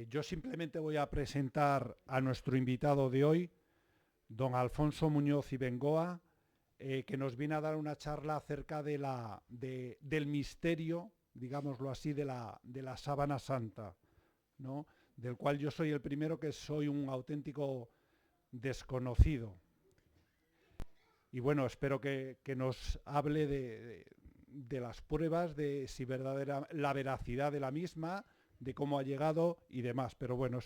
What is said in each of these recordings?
Yo simplemente voy a presentar a nuestro invitado de hoy, don Alfonso Muñoz y Bengoa, que nos viene a dar una charla acerca del misterio, digámoslo así, de la Sábana Santa, ¿no? Del cual yo soy el primero que soy un auténtico desconocido. Y bueno, espero que nos hable de las pruebas, de si la veracidad de la misma, de cómo ha llegado y demás. Pero bueno,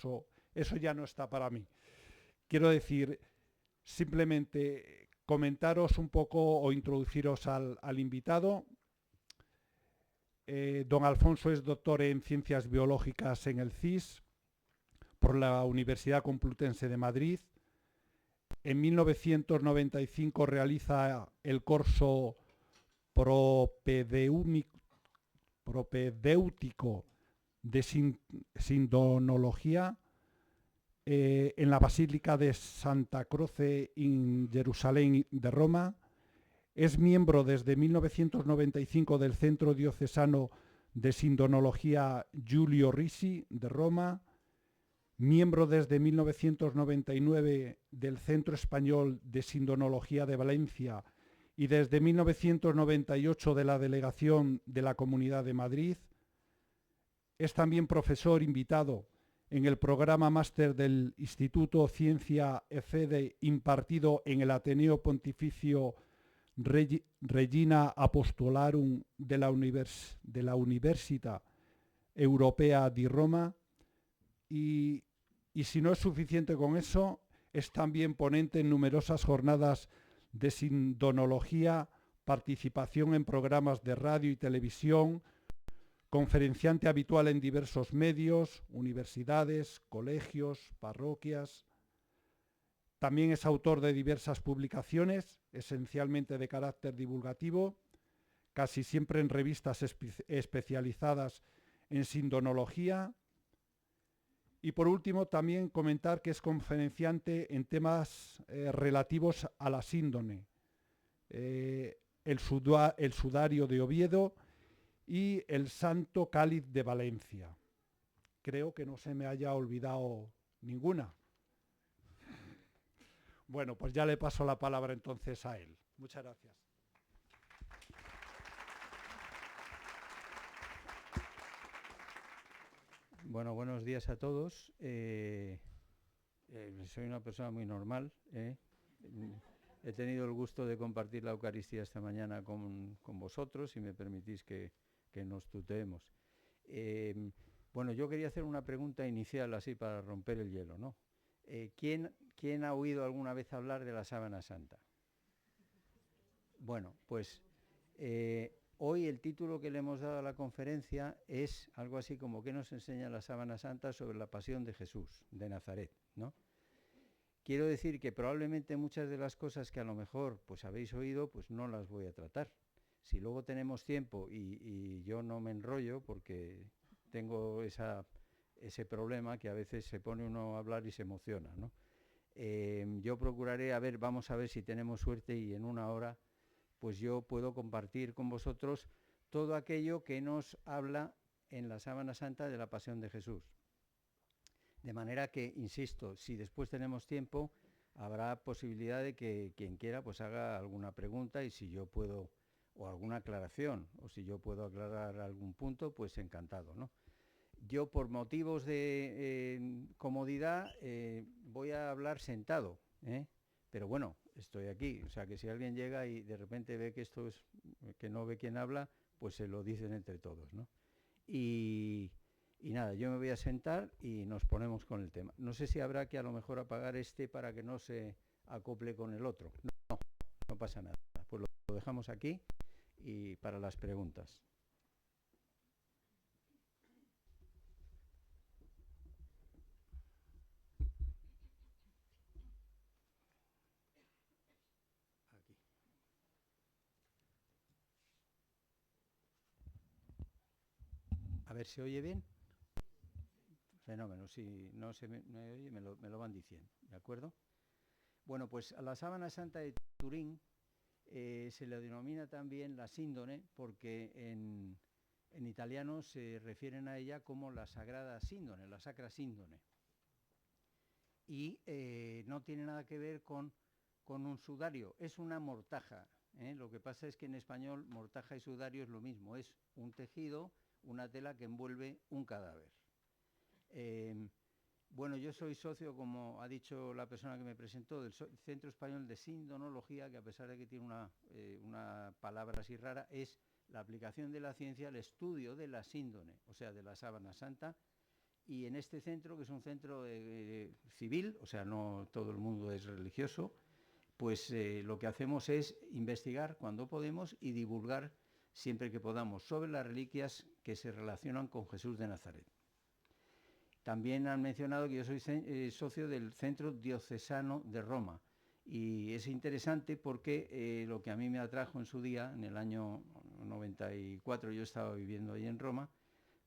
eso ya no está para mí. Quiero decir, simplemente comentaros un poco o introduciros al invitado. Don Alfonso es doctor en Ciencias Biológicas en el CIS por la Universidad Complutense de Madrid. En 1995 realiza el curso propedéutico de sindonología en la Basílica de Santa Croce en Jerusalén de Roma. Es miembro desde 1995 del Centro Diocesano de Sindonología Giulio Risi de Roma, miembro desde 1999 del Centro Español de Sindonología de Valencia y desde 1998 de la Delegación de la Comunidad de Madrid. Es también profesor invitado en el programa máster del Instituto Ciencia e Fede impartido en el Ateneo Pontificio Regina Apostolarum de la Università Europea di Roma. Y si no es suficiente con eso, es también ponente en numerosas jornadas de sindonología, participación en programas de radio y televisión, conferenciante habitual en diversos medios, universidades, colegios, parroquias. También es autor de diversas publicaciones, esencialmente de carácter divulgativo, casi siempre en revistas especializadas en sindonología. Y por último, también comentar que es conferenciante en temas relativos a la síndone, el sudario de Oviedo y el Santo Cáliz de Valencia. Creo que no se me haya olvidado ninguna. Bueno, pues ya le paso la palabra entonces a él. Muchas gracias. Bueno, buenos días a todos. Soy una persona muy normal. He tenido el gusto de compartir la Eucaristía esta mañana con vosotros, si me permitís que nos tuteemos. Bueno, yo quería hacer una pregunta inicial así para romper el hielo, ¿no? ¿Quién ha oído alguna vez hablar de la Sábana Santa? Bueno, pues hoy el título que le hemos dado a la conferencia es algo así como ¿qué nos enseña la Sábana Santa sobre la pasión de Jesús de Nazaret?, ¿no? Quiero decir que probablemente muchas de las cosas que a lo mejor pues habéis oído, pues no las voy a tratar. Si luego tenemos tiempo y yo no me enrollo, porque tengo ese problema que a veces se pone uno a hablar y se emociona, ¿no? Yo procuraré, vamos a ver si tenemos suerte y en una hora pues yo puedo compartir con vosotros todo aquello que nos habla en la Sábana Santa de la Pasión de Jesús. De manera que, insisto, si después tenemos tiempo, habrá posibilidad de que quien quiera pues haga alguna pregunta y si yo puedo, o alguna aclaración, o si yo puedo aclarar algún punto, pues encantado, ¿no? Yo, por motivos de comodidad, voy a hablar sentado, pero bueno, estoy aquí, o sea que si alguien llega y de repente ve que esto es, que no ve quién habla, pues se lo dicen entre todos, ¿no? Y nada, yo me voy a sentar y nos ponemos con el tema. No sé si habrá que a lo mejor apagar este para que no se acople con el otro. No pasa nada. Pues lo dejamos aquí y para las preguntas. Aquí. A ver, ¿se oye bien? Fenómeno, si no se me oye, me lo van diciendo, ¿de acuerdo? Bueno, pues a la Sábana Santa de Turín se le denomina también la síndone porque en en italiano se refieren a ella como la Sagrada Síndone, la Sacra Síndone. Y no tiene nada que ver con un sudario, es una mortaja. Lo que pasa es que en español mortaja y sudario es lo mismo, es un tejido, una tela que envuelve un cadáver. Bueno, yo soy socio, como ha dicho la persona que me presentó, del Centro Español de Sindonología, que a pesar de que tiene una palabra así rara, es la aplicación de la ciencia al estudio de la síndone, o sea, de la sábana santa. Y en este centro, que es un centro civil, o sea, no todo el mundo es religioso, pues lo que hacemos es investigar cuando podemos y divulgar siempre que podamos sobre las reliquias que se relacionan con Jesús de Nazaret. También han mencionado que yo soy socio del Centro Diocesano de Roma, y es interesante porque lo que a mí me atrajo en su día, en el año 94, yo estaba viviendo ahí en Roma,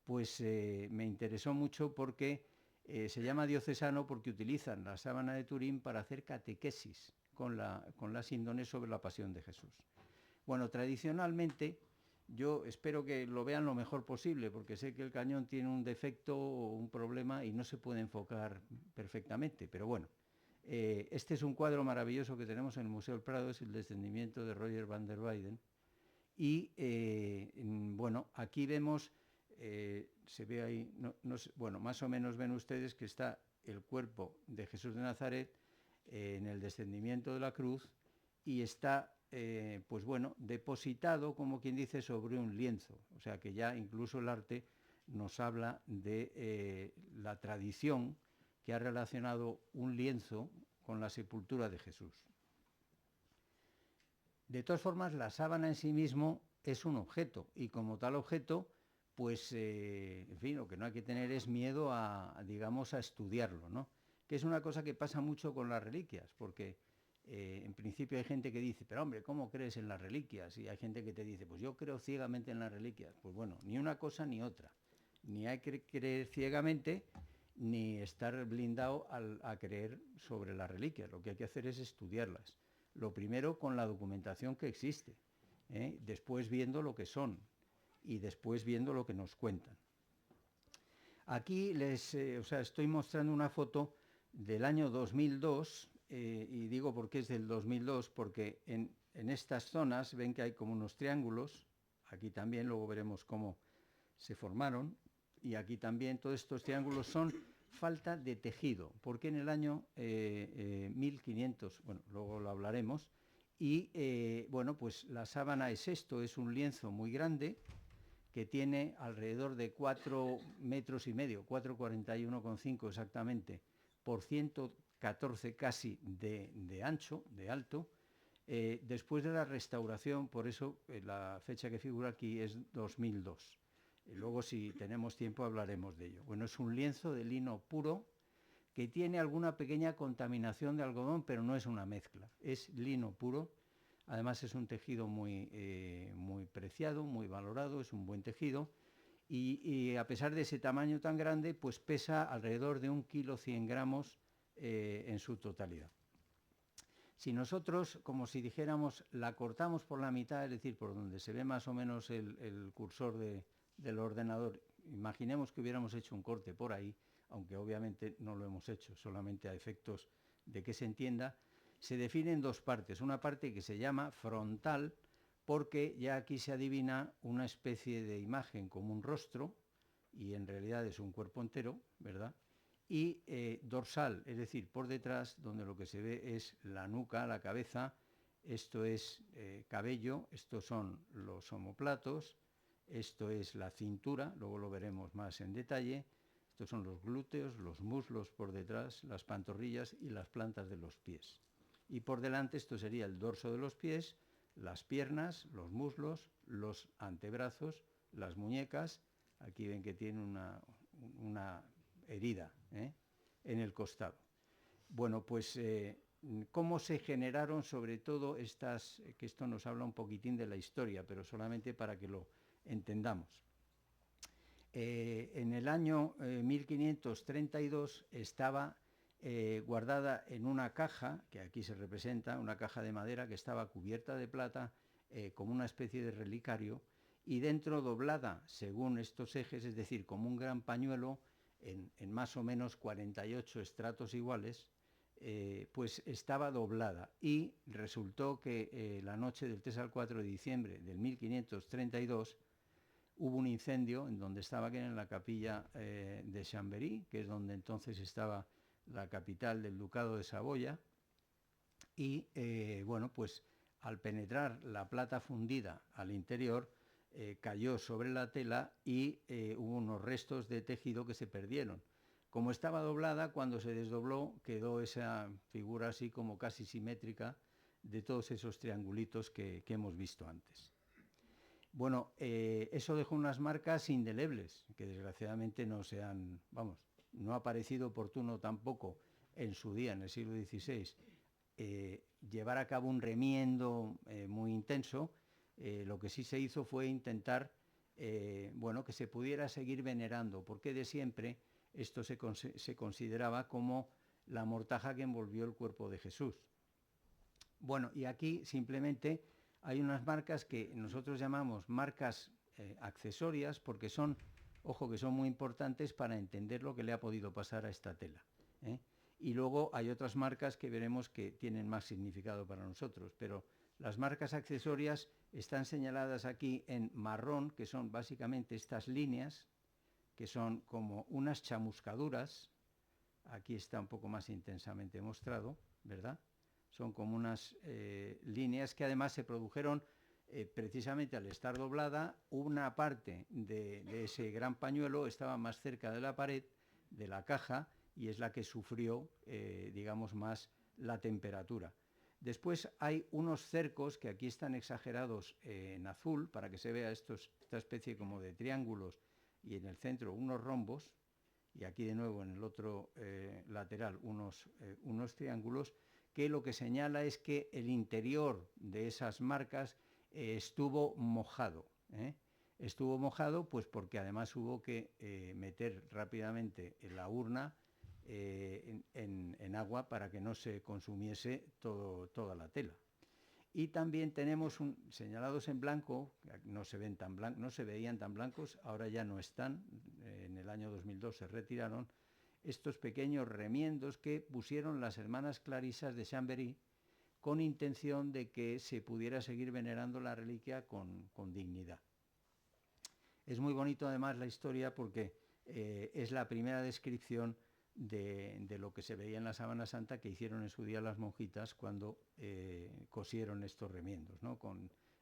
pues me interesó mucho porque se llama diocesano porque utilizan la sábana de Turín para hacer catequesis con la síndone sobre la pasión de Jesús. Bueno, tradicionalmente, yo espero que lo vean lo mejor posible, porque sé que el cañón tiene un defecto o un problema y no se puede enfocar perfectamente, pero bueno, este es un cuadro maravilloso que tenemos en el Museo del Prado, es el Descendimiento de Roger van der Weyden, y bueno, aquí vemos, se ve ahí, bueno, más o menos ven ustedes que está el cuerpo de Jesús de Nazaret en el descendimiento de la cruz, y está pues bueno, depositado, como quien dice, sobre un lienzo. O sea que ya incluso el arte nos habla de la tradición que ha relacionado un lienzo con la sepultura de Jesús. De todas formas, la sábana en sí mismo es un objeto, y como tal objeto, pues, en fin, lo que no hay que tener es miedo digamos, a estudiarlo, ¿no? Que es una cosa que pasa mucho con las reliquias, porque en principio hay gente que dice, pero hombre, ¿cómo crees en las reliquias? Y hay gente que te dice, pues yo creo ciegamente en las reliquias. Pues bueno, ni una cosa ni otra. Ni hay que creer ciegamente, ni estar blindado a creer sobre las reliquias. Lo que hay que hacer es estudiarlas. Lo primero con la documentación que existe, después viendo lo que son y después viendo lo que nos cuentan. Aquí estoy mostrando una foto del año 2002, y digo por qué es del 2002, porque en estas zonas ven que hay como unos triángulos, aquí también, luego veremos cómo se formaron, y aquí también todos estos triángulos son falta de tejido, porque en el año 1500, bueno, luego lo hablaremos, y bueno, pues la sábana es esto, es un lienzo muy grande, que tiene alrededor de 4,5 metros, 4,41,5 exactamente, por 114 casi de ancho, de alto, después de la restauración, por eso la fecha que figura aquí es 2002. Luego, si tenemos tiempo, hablaremos de ello. Bueno, es un lienzo de lino puro que tiene alguna pequeña contaminación de algodón, pero no es una mezcla, es lino puro. Además es un tejido muy preciado, muy valorado, es un buen tejido, y a pesar de ese tamaño tan grande, pues pesa alrededor de 1,1 kg en su totalidad. Si nosotros, como si dijéramos, la cortamos por la mitad, es decir, por donde se ve más o menos el cursor del ordenador, imaginemos que hubiéramos hecho un corte por ahí, aunque obviamente no lo hemos hecho, solamente a efectos de que se entienda, se define en dos partes. Una parte que se llama frontal, porque ya aquí se adivina una especie de imagen como un rostro, y en realidad es un cuerpo entero, ¿verdad? Y dorsal, es decir, por detrás, donde lo que se ve es la nuca, la cabeza, esto es cabello, estos son los omóplatos, esto es la cintura, luego lo veremos más en detalle, estos son los glúteos, los muslos por detrás, las pantorrillas y las plantas de los pies. Y por delante esto sería el dorso de los pies, las piernas, los muslos, los antebrazos, las muñecas. Aquí ven que tiene una herida en el costado. Bueno, pues cómo se generaron sobre todo estas, que esto nos habla un poquitín de la historia, pero solamente para que lo entendamos. En el año 1532 estaba guardada en una caja, que aquí se representa, una caja de madera que estaba cubierta de plata, como una especie de relicario, y dentro doblada según estos ejes, es decir, como un gran pañuelo en más o menos 48 estratos iguales, pues estaba doblada, y resultó que la noche del 3 al 4 de diciembre del 1532 hubo un incendio en donde estaba, que era en la capilla de Chambéry, que es donde entonces estaba la capital del ducado de Saboya, y bueno, pues al penetrar la plata fundida al interior, cayó sobre la tela y hubo unos restos de tejido que se perdieron. Como estaba doblada, cuando se desdobló quedó esa figura así como casi simétrica de todos esos triangulitos que hemos visto antes. Bueno, eso dejó unas marcas indelebles, que desgraciadamente no se han, vamos, no ha parecido oportuno tampoco en su día, en el siglo XVI, llevar a cabo un remiendo muy intenso. Lo que sí se hizo fue intentar, bueno, que se pudiera seguir venerando, porque de siempre esto se consideraba como la mortaja que envolvió el cuerpo de Jesús. Bueno, y aquí simplemente hay unas marcas que nosotros llamamos marcas accesorias, porque son, ojo, que son muy importantes para entender lo que le ha podido pasar a esta tela, ¿eh? Y luego hay otras marcas que veremos que tienen más significado para nosotros, pero las marcas accesorias están señaladas aquí en marrón, que son básicamente estas líneas, que son como unas chamuscaduras. Aquí está un poco más intensamente mostrado, ¿verdad? Son como unas líneas que además se produjeron precisamente al estar doblada. Una parte de ese gran pañuelo estaba más cerca de la pared, de la caja, y es la que sufrió, digamos, más la temperatura. Después hay unos cercos que aquí están exagerados en azul, para que se vea esta especie como de triángulos, y en el centro unos rombos, y aquí de nuevo en el otro lateral unos triángulos, que lo que señala es que el interior de esas marcas estuvo mojado. Estuvo mojado pues porque además hubo que meter rápidamente en la urna en agua para que no se consumiese toda la tela. Y también tenemos señalados en blanco, no se veían tan blancos, ahora ya no están, en el año 2002 se retiraron, estos pequeños remiendos que pusieron las hermanas clarisas de Chambéry con intención de que se pudiera seguir venerando la reliquia con dignidad. Es muy bonito además la historia porque es la primera descripción de lo que se veía en la Sábana Santa que hicieron en su día las monjitas cuando cosieron estos remiendos, ¿no?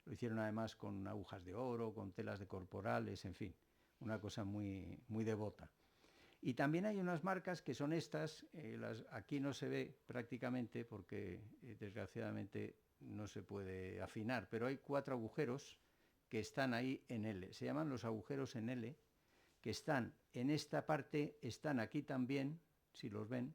Lo hicieron además con agujas de oro, con telas de corporales, en fin, una cosa muy, muy devota. Y también hay unas marcas que son estas, aquí no se ve prácticamente porque desgraciadamente no se puede afinar, pero hay 4 agujeros que están ahí en L, se llaman los agujeros en L, que están en esta parte, están aquí también, si los ven,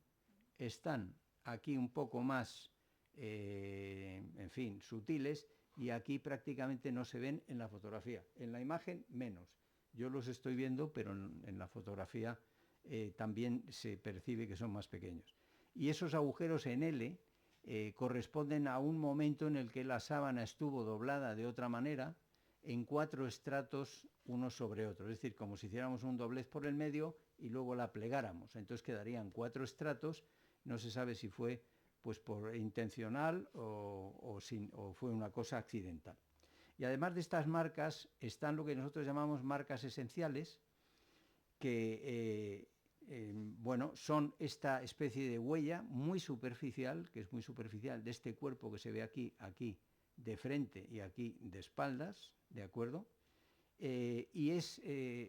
están aquí un poco más, en fin, sutiles, y aquí prácticamente no se ven en la fotografía. En la imagen menos. Yo los estoy viendo, pero en la fotografía también se percibe que son más pequeños. Y esos agujeros en L corresponden a un momento en el que la sábana estuvo doblada de otra manera, en 4 estratos uno sobre otro, es decir, como si hiciéramos un doblez por el medio y luego la plegáramos, entonces quedarían 4 estratos, no se sabe si fue pues por intencional o fue una cosa accidental. Y además de estas marcas están lo que nosotros llamamos marcas esenciales, que bueno, son esta especie de huella muy superficial, que es muy superficial, de este cuerpo que se ve aquí de frente y aquí de espaldas, ¿de acuerdo? Y es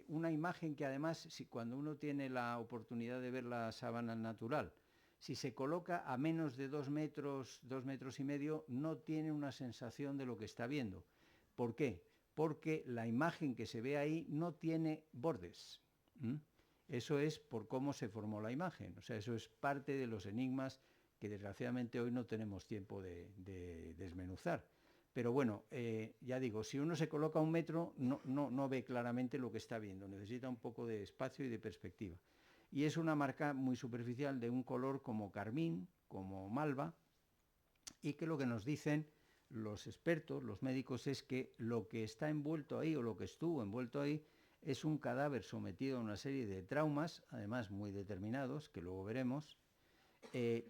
una imagen que además, cuando uno tiene la oportunidad de ver la sábana natural, si se coloca a menos de 2 metros, 2 metros y medio, no tiene una sensación de lo que está viendo. ¿Por qué? Porque la imagen que se ve ahí no tiene bordes. Eso es por cómo se formó la imagen. O sea, eso es parte de los enigmas que desgraciadamente hoy no tenemos tiempo de desmenuzar. Pero bueno, ya digo, si uno se coloca a 1 metro, no ve claramente lo que está viendo, necesita un poco de espacio y de perspectiva. Y es una marca muy superficial de un color como carmín, como malva, y que lo que nos dicen los expertos, los médicos, es que lo que está envuelto ahí o lo que estuvo envuelto ahí es un cadáver sometido a una serie de traumas, además muy determinados, que luego veremos.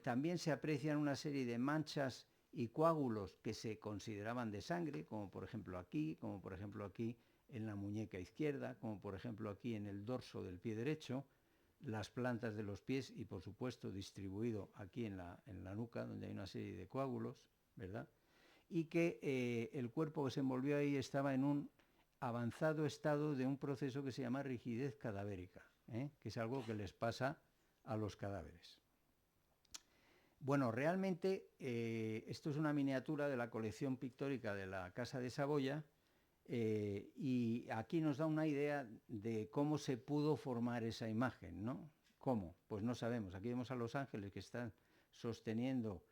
También se aprecian una serie de manchas y coágulos que se consideraban de sangre, como por ejemplo aquí en la muñeca izquierda, como por ejemplo aquí en el dorso del pie derecho, las plantas de los pies y por supuesto distribuido aquí en la nuca, donde hay una serie de coágulos, ¿verdad? Y que el cuerpo que se envolvió ahí estaba en un avanzado estado de un proceso que se llama rigidez cadavérica, que es algo que les pasa a los cadáveres. Bueno, realmente esto es una miniatura de la colección pictórica de la Casa de Saboya, y aquí nos da una idea de cómo se pudo formar esa imagen, ¿no? ¿Cómo? Pues no sabemos. Aquí vemos a los ángeles que están sosteniendo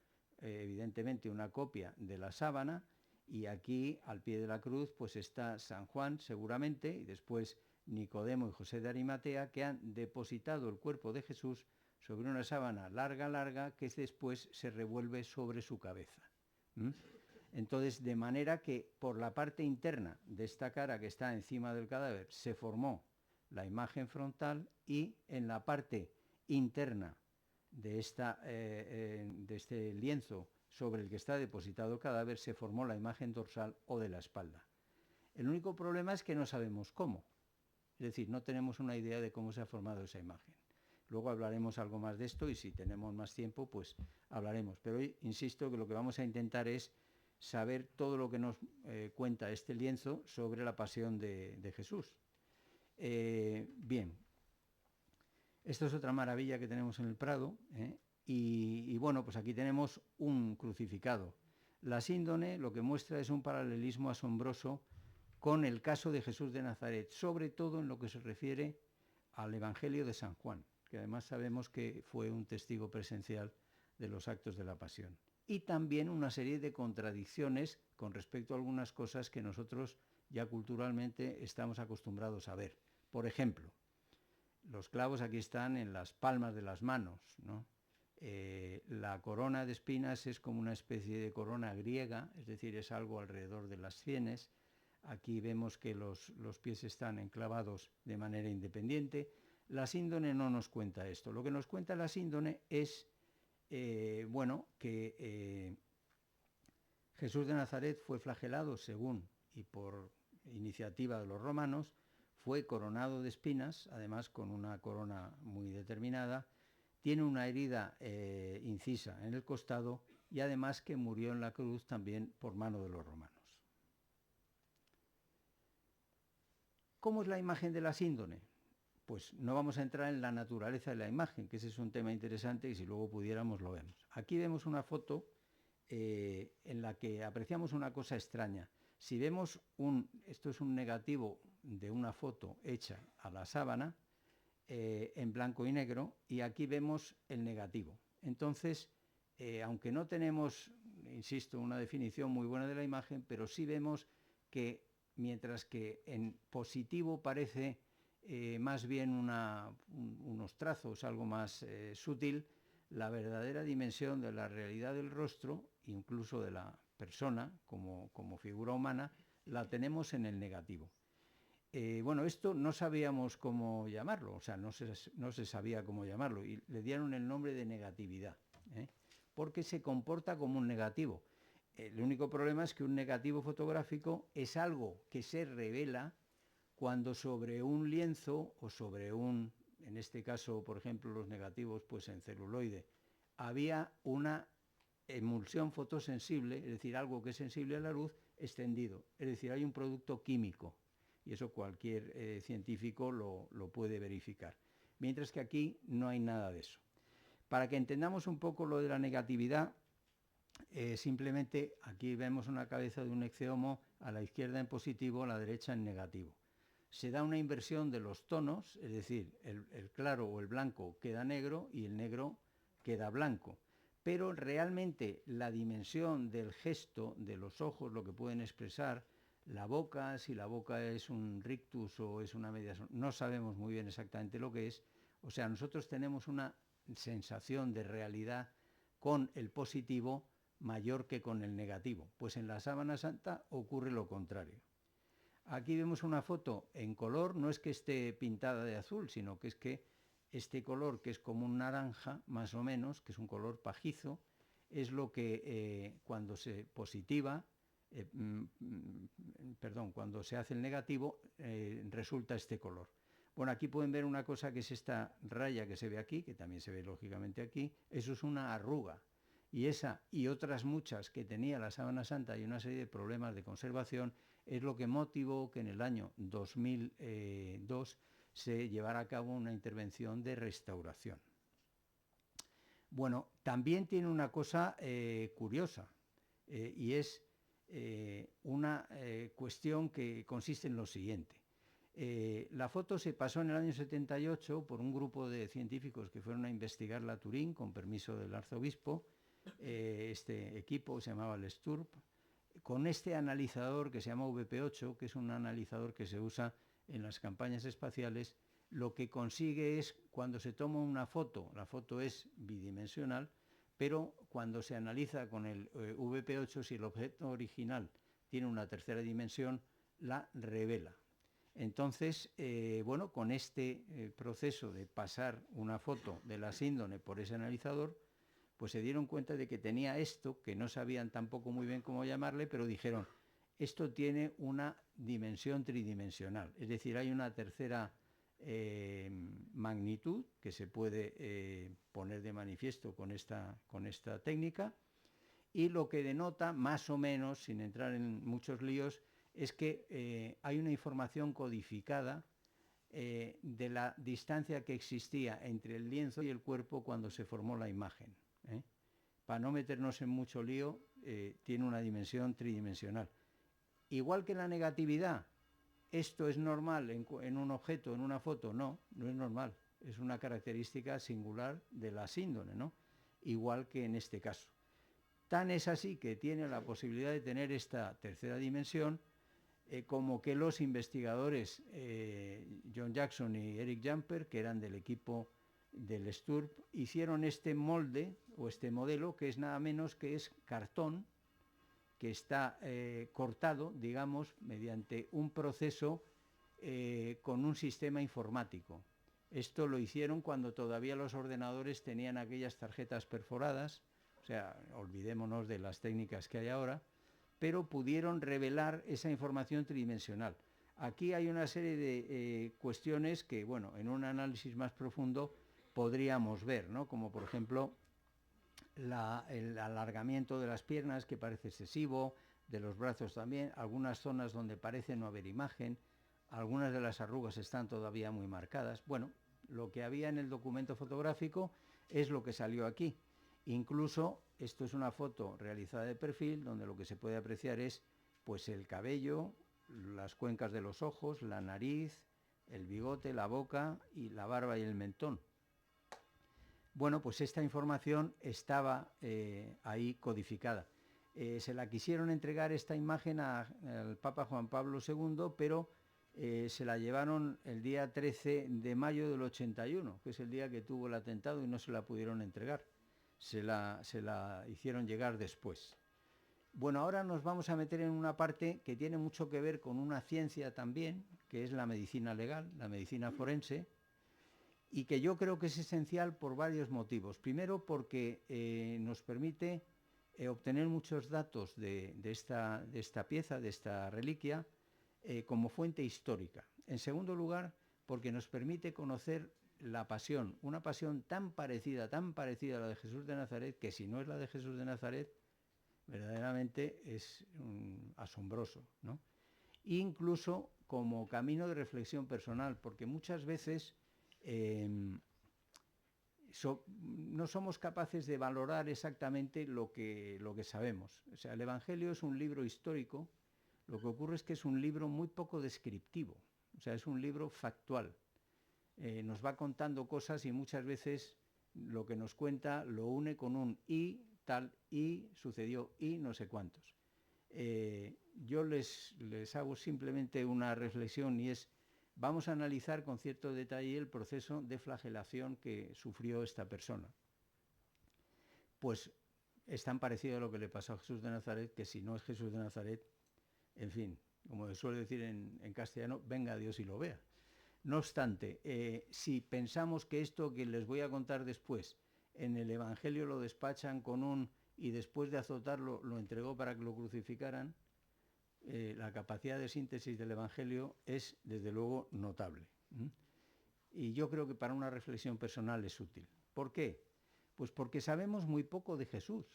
evidentemente una copia de la sábana, y aquí al pie de la cruz pues está San Juan seguramente, y después Nicodemo y José de Arimatea, que han depositado el cuerpo de Jesús sobre una sábana larga que después se revuelve sobre su cabeza. Entonces, de manera que por la parte interna de esta cara que está encima del cadáver se formó la imagen frontal, y en la parte interna de este lienzo sobre el que está depositado el cadáver se formó la imagen dorsal o de la espalda. El único problema es que no sabemos cómo, es decir, no tenemos una idea de cómo se ha formado esa imagen. Luego hablaremos algo más de esto, y si tenemos más tiempo pues hablaremos, pero hoy insisto que lo que vamos a intentar es saber todo lo que nos cuenta este lienzo sobre la pasión de Jesús. Bien, esto es otra maravilla que tenemos en el Prado, y bueno, pues aquí tenemos un crucificado. La síndone lo que muestra es un paralelismo asombroso con el caso de Jesús de Nazaret, sobre todo en lo que se refiere al Evangelio de San Juan, que además sabemos que fue un testigo presencial de los actos de la pasión. Y también una serie de contradicciones con respecto a algunas cosas que nosotros ya culturalmente estamos acostumbrados a ver. Por ejemplo, los clavos aquí están en las palmas de las manos, ¿no? La corona de espinas es como una especie de corona griega, es decir, es algo alrededor de las sienes. Aquí vemos que los pies están enclavados de manera independiente. La síndone no nos cuenta esto. Lo que nos cuenta la síndone es que Jesús de Nazaret fue flagelado según y por iniciativa de los romanos, fue coronado de espinas, además con una corona muy determinada, tiene una herida incisa en el costado, y además que murió en la cruz también por mano de los romanos. ¿Cómo es la imagen de la síndone? Pues no vamos a entrar en la naturaleza de la imagen, que ese es un tema interesante y si luego pudiéramos lo vemos. Aquí vemos una foto en la que apreciamos una cosa extraña. Si vemos esto es un negativo de una foto hecha a la sábana en blanco y negro, y aquí vemos el negativo. Entonces, aunque no tenemos, insisto, una definición muy buena de la imagen, pero sí vemos que mientras que en positivo parece más bien unos trazos, algo más sutil, la verdadera dimensión de la realidad del rostro, incluso de la persona como figura humana, la tenemos en el negativo. Bueno, esto no sabíamos cómo llamarlo, o sea, no se sabía cómo llamarlo, y le dieron el nombre de negatividad, porque se comporta como un negativo. El único problema es que un negativo fotográfico es algo que se revela cuando sobre un lienzo o sobre en este caso, por ejemplo, los negativos pues en celuloide, había una emulsión fotosensible, es decir, algo que es sensible a la luz, extendido. Es decir, hay un producto químico, y eso cualquier científico lo puede verificar. Mientras que aquí no hay nada de eso. Para que entendamos un poco lo de la negatividad, simplemente aquí vemos una cabeza de un ecceomo a la izquierda en positivo, a la derecha en negativo. Se da una inversión de los tonos, es decir, el claro o el blanco queda negro y el negro queda blanco. Pero realmente la dimensión del gesto de los ojos, lo que pueden expresar, la boca, si la boca es un rictus o es una media, no sabemos muy bien exactamente lo que es. O sea, nosotros tenemos una sensación de realidad con el positivo mayor que con el negativo. Pues en la sábana santa ocurre lo contrario. Aquí vemos una foto en color, no es que esté pintada de azul, sino que es que este color, que es como un naranja, más o menos, que es un color pajizo, es lo que cuando se positiva, cuando se hace el negativo, resulta este color. Bueno, aquí pueden ver una cosa que es esta raya que se ve aquí, que también se ve lógicamente aquí, eso es una arruga. Y esa y otras muchas que tenía la sábana santa y una serie de problemas de conservación es lo que motivó que en el año 2002 se llevara a cabo una intervención de restauración. Bueno, también tiene una cosa curiosa y es una cuestión que consiste en lo siguiente. La foto se pasó en el año 78 por un grupo de científicos que fueron a investigarla a Turín con permiso del arzobispo. Este equipo se llamaba el STURP, con este analizador que se llama VP8, que es un analizador que se usa en las campañas espaciales. Lo que consigue es, cuando se toma una foto, la foto es bidimensional, pero cuando se analiza con el VP8, si el objeto original tiene una tercera dimensión, la revela. Entonces, bueno, con este proceso de pasar una foto de la síndone por ese analizador, pues se dieron cuenta de que tenía esto, que no sabían tampoco muy bien cómo llamarle, pero dijeron, esto tiene una dimensión tridimensional, es decir, hay una tercera magnitud que se puede poner de manifiesto con esta técnica, y lo que denota, más o menos, sin entrar en muchos líos, es que hay una información codificada de la distancia que existía entre el lienzo y el cuerpo cuando se formó la imagen. Para no meternos en mucho lío, tiene una dimensión tridimensional. Igual que la negatividad, ¿esto es normal en un objeto, en una foto? No, no es normal. Es una característica singular de la síndone, ¿no? Igual que en este caso. Tan es así que tiene la posibilidad de tener esta tercera dimensión, como que los investigadores John Jackson y Eric Jumper, que eran del equipo del STURP, hicieron este molde o este modelo, que es nada menos que es cartón, que está cortado, digamos, mediante un proceso con un sistema informático. Esto lo hicieron cuando todavía los ordenadores tenían aquellas tarjetas perforadas, o sea, olvidémonos de las técnicas que hay ahora, pero pudieron revelar esa información tridimensional. Aquí hay una serie de cuestiones que, bueno, en un análisis más profundo podríamos ver, ¿no? Como por ejemplo el alargamiento de las piernas, que parece excesivo, de los brazos también, algunas zonas donde parece no haber imagen, algunas de las arrugas están todavía muy marcadas. Bueno, lo que había en el documento fotográfico es lo que salió aquí. Incluso esto es una foto realizada de perfil, donde lo que se puede apreciar es pues el cabello, las cuencas de los ojos, la nariz, el bigote, la boca y la barba y el mentón. Bueno, pues esta información estaba ahí codificada. Se la quisieron entregar esta imagen al Papa Juan Pablo II, pero se la llevaron el día 13 de mayo del 81, que es el día que tuvo el atentado, y no se la pudieron entregar. Se la hicieron llegar después. Bueno, ahora nos vamos a meter en una parte que tiene mucho que ver con una ciencia también, que es la medicina legal, la medicina forense, y que yo creo que es esencial por varios motivos. Primero, porque nos permite obtener muchos datos de esta pieza, de esta reliquia, como fuente histórica. En segundo lugar, porque nos permite conocer la pasión, una pasión tan parecida a la de Jesús de Nazaret, que si no es la de Jesús de Nazaret, verdaderamente es asombroso, ¿no? Incluso como camino de reflexión personal, porque muchas veces no somos capaces de valorar exactamente lo que sabemos. O sea, el Evangelio es un libro histórico, lo que ocurre es que es un libro muy poco descriptivo, o sea, es un libro factual. Nos va contando cosas y muchas veces lo que nos cuenta lo une con un y tal, y sucedió, y no sé cuántos. Yo les hago simplemente una reflexión, y es, vamos a analizar con cierto detalle el proceso de flagelación que sufrió esta persona. Pues es tan parecido a lo que le pasó a Jesús de Nazaret, que si no es Jesús de Nazaret, en fin, como se suele decir en castellano, venga Dios y lo vea. No obstante, si pensamos que esto que les voy a contar después, en el Evangelio lo despachan con un y después de azotarlo lo entregó para que lo crucificaran, la capacidad de síntesis del Evangelio es desde luego notable. Y yo creo que para una reflexión personal es útil. ¿Por qué? Pues porque sabemos muy poco de Jesús.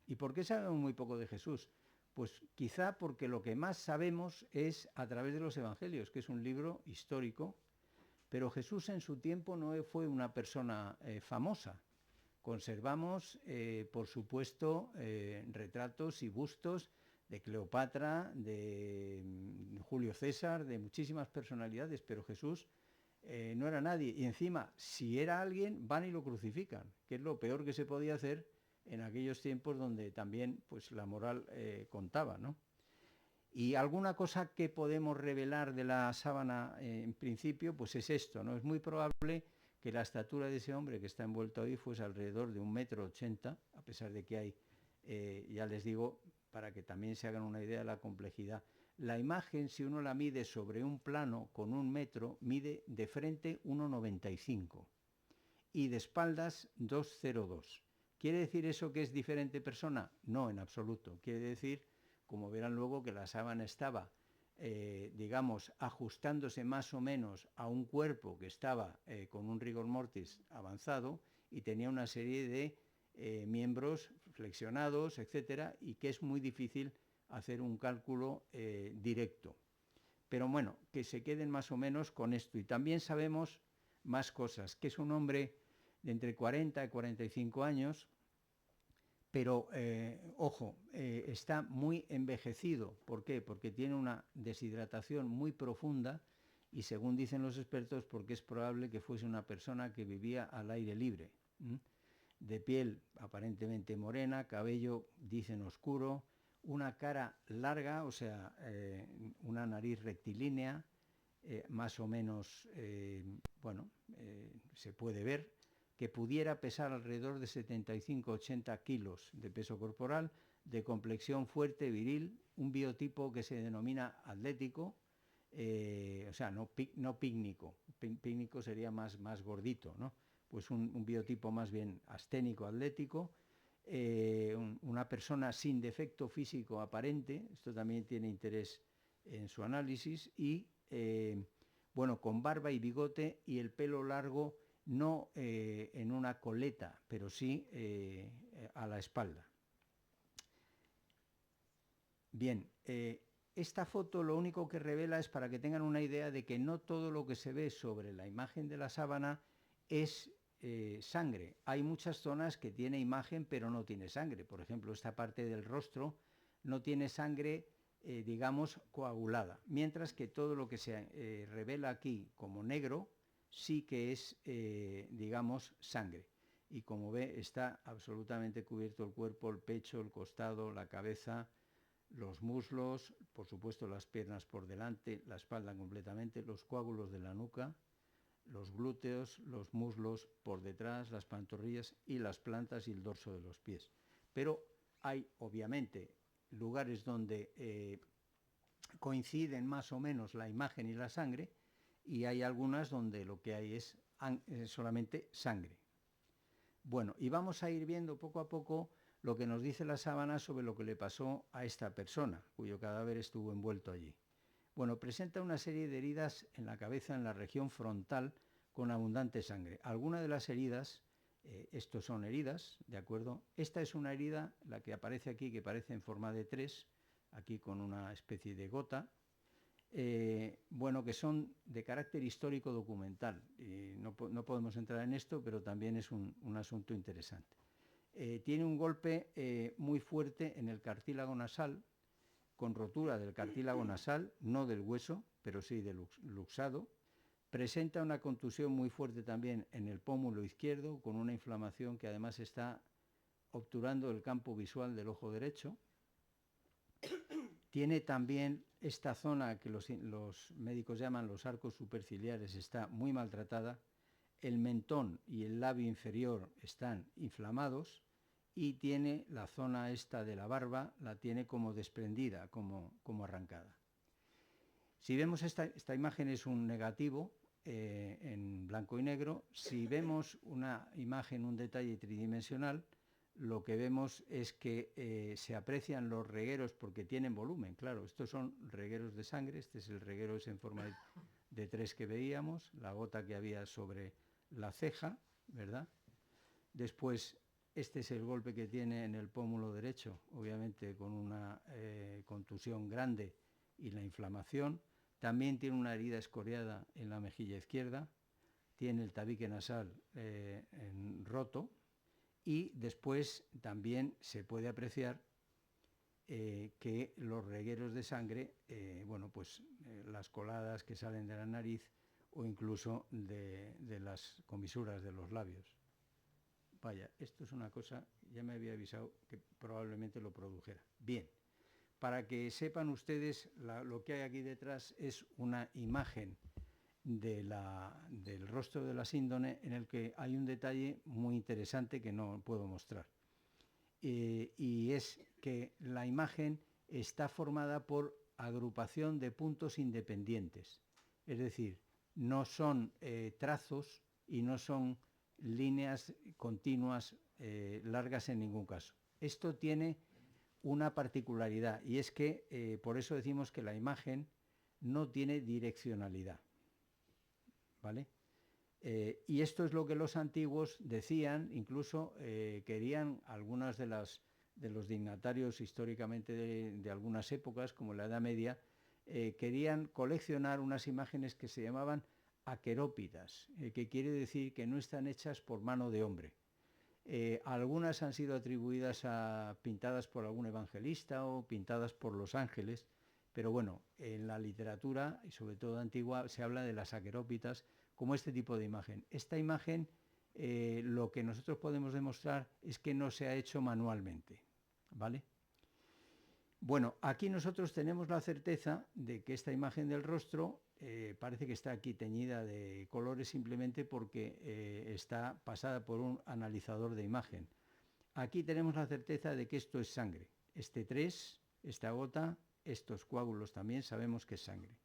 ¿Y por qué sabemos muy poco de Jesús? Pues quizá porque lo que más sabemos es a través de los Evangelios, que es un libro histórico, pero Jesús en su tiempo no fue una persona famosa. Conservamos, por supuesto, retratos y bustos de Cleopatra, de Julio César, de muchísimas personalidades, pero Jesús no era nadie. Y encima, si era alguien, van y lo crucifican, que es lo peor que se podía hacer en aquellos tiempos donde también pues, la moral contaba, ¿no? Y alguna cosa que podemos revelar de la sábana en principio, pues es esto, ¿no? Es muy probable que la estatura de ese hombre que está envuelto ahí fuese alrededor de 1,80 m, a pesar de que hay, ya les digo, para que también se hagan una idea de la complejidad. La imagen, si uno la mide sobre un plano con 1 metro, mide de frente 1,95 y de espaldas 2,02. ¿Quiere decir eso que es diferente persona? No, en absoluto. Quiere decir, como verán luego, que la sábana estaba, digamos, ajustándose más o menos a un cuerpo que estaba con un rigor mortis avanzado y tenía una serie de miembros flexionados, etcétera, y que es muy difícil hacer un cálculo directo. Pero bueno, que se queden más o menos con esto. Y también sabemos más cosas, que es un hombre de entre 40 y 45 años, pero, ojo, está muy envejecido. ¿Por qué? Porque tiene una deshidratación muy profunda y, según dicen los expertos, porque es probable que fuese una persona que vivía al aire libre. De piel aparentemente morena, cabello, dicen, oscuro, una cara larga, o sea, una nariz rectilínea, más o menos, se puede ver, que pudiera pesar alrededor de 75-80 kilos de peso corporal, de complexión fuerte, viril, un biotipo que se denomina atlético, o sea, no pícnico. Pícnico sería más gordito, ¿no? Pues un biotipo más bien asténico, atlético, una persona sin defecto físico aparente, esto también tiene interés en su análisis, y con barba y bigote y el pelo largo, no en una coleta, pero sí a la espalda. Bien, esta foto lo único que revela es para que tengan una idea de que no todo lo que se ve sobre la imagen de la sábana es sangre. Hay muchas zonas que tiene imagen pero no tiene sangre. Por ejemplo, esta parte del rostro no tiene sangre, digamos, coagulada, mientras que todo lo que se revela aquí como negro sí que es, digamos, sangre. Y como ve, está absolutamente cubierto el cuerpo, el pecho, el costado, la cabeza, los muslos, por supuesto las piernas por delante, la espalda completamente, los coágulos de la nuca, los glúteos, los muslos por detrás, las pantorrillas y las plantas y el dorso de los pies. Pero hay, obviamente, lugares donde coinciden más o menos la imagen y la sangre, y hay algunas donde lo que hay es solamente sangre. Bueno, y vamos a ir viendo poco a poco lo que nos dice la sábana sobre lo que le pasó a esta persona, cuyo cadáver estuvo envuelto allí. Bueno, presenta una serie de heridas en la cabeza, en la región frontal, con abundante sangre. Algunas de las heridas, estos son heridas, ¿de acuerdo? Esta es una herida, la que aparece aquí, que parece en forma de 3, aquí con una especie de gota, que son de carácter histórico documental. No podemos entrar en esto, pero también es un asunto interesante. Tiene un golpe muy fuerte en el cartílago nasal, con rotura del cartílago nasal, no del hueso, pero sí del luxado. Presenta una contusión muy fuerte también en el pómulo izquierdo, con una inflamación que además está obturando el campo visual del ojo derecho. Tiene también esta zona que los médicos llaman los arcos superciliares, está muy maltratada. El mentón y el labio inferior están inflamados y tiene la zona esta de la barba, la tiene como desprendida, como arrancada. Si vemos esta imagen es un negativo en blanco y negro. Si vemos una imagen, un detalle tridimensional, lo que vemos es que se aprecian los regueros porque tienen volumen. Claro, estos son regueros de sangre. Este es el reguero ese en forma de 3 que veíamos, la gota que había sobre la ceja, ¿verdad? Después, este es el golpe que tiene en el pómulo derecho, obviamente con una contusión grande y la inflamación. También tiene una herida escoriada en la mejilla izquierda, tiene el tabique nasal roto, y después también se puede apreciar que los regueros de sangre, las coladas que salen de la nariz o incluso de las comisuras de los labios. Vaya, esto es una cosa, ya me había avisado que probablemente lo produjera. Bien, para que sepan ustedes, lo que hay aquí detrás es una imagen del rostro de la síndone en el que hay un detalle muy interesante que no puedo mostrar. Y es que la imagen está formada por agrupación de puntos independientes. Es decir, no son trazos y no son líneas continuas largas en ningún caso. Esto tiene una particularidad y es que por eso decimos que la imagen no tiene direccionalidad, ¿vale? Y esto es lo que los antiguos decían, incluso querían algunas de los dignatarios históricamente de algunas épocas, como la Edad Media, querían coleccionar unas imágenes que se llamaban aquerópidas, que quiere decir que no están hechas por mano de hombre. Algunas han sido atribuidas pintadas por algún evangelista o pintadas por los ángeles, pero bueno, en la literatura, y sobre todo antigua, se habla de las aquerópitas como este tipo de imagen. Esta imagen, lo que nosotros podemos demostrar es que no se ha hecho manualmente, ¿vale? Bueno, aquí nosotros tenemos la certeza de que esta imagen del rostro parece que está aquí teñida de colores simplemente porque está pasada por un analizador de imagen. Aquí tenemos la certeza de que esto es sangre. Este 3, esta gota, estos coágulos también sabemos que es sangre.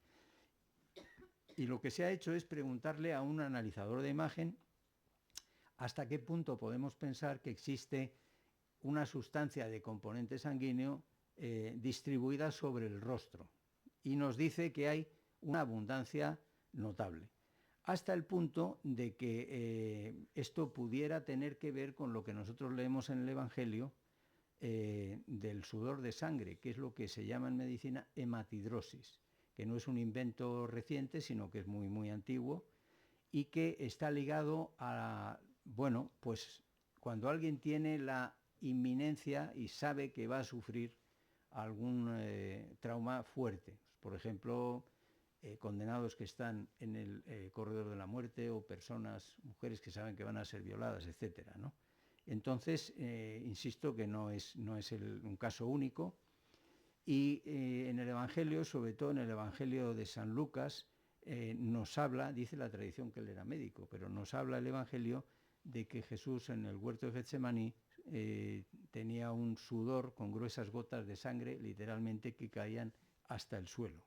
Y lo que se ha hecho es preguntarle a un analizador de imagen hasta qué punto podemos pensar que existe una sustancia de componente sanguíneo distribuida sobre el rostro. Y nos dice que hay una abundancia notable, hasta el punto de que esto pudiera tener que ver con lo que nosotros leemos en el Evangelio del sudor de sangre, que es lo que se llama en medicina hematidrosis, que no es un invento reciente, sino que es muy, muy antiguo y que está ligado a, bueno, pues cuando alguien tiene la inminencia y sabe que va a sufrir algún trauma fuerte, por ejemplo, condenados que están en el corredor de la muerte o personas, mujeres que saben que van a ser violadas, etcétera, ¿no? Entonces, insisto que no es un caso único. Y en el Evangelio, sobre todo en el Evangelio de San Lucas, nos habla, dice la tradición que él era médico, pero nos habla el Evangelio de que Jesús en el huerto de Getsemaní tenía un sudor con gruesas gotas de sangre, literalmente, que caían hasta el suelo.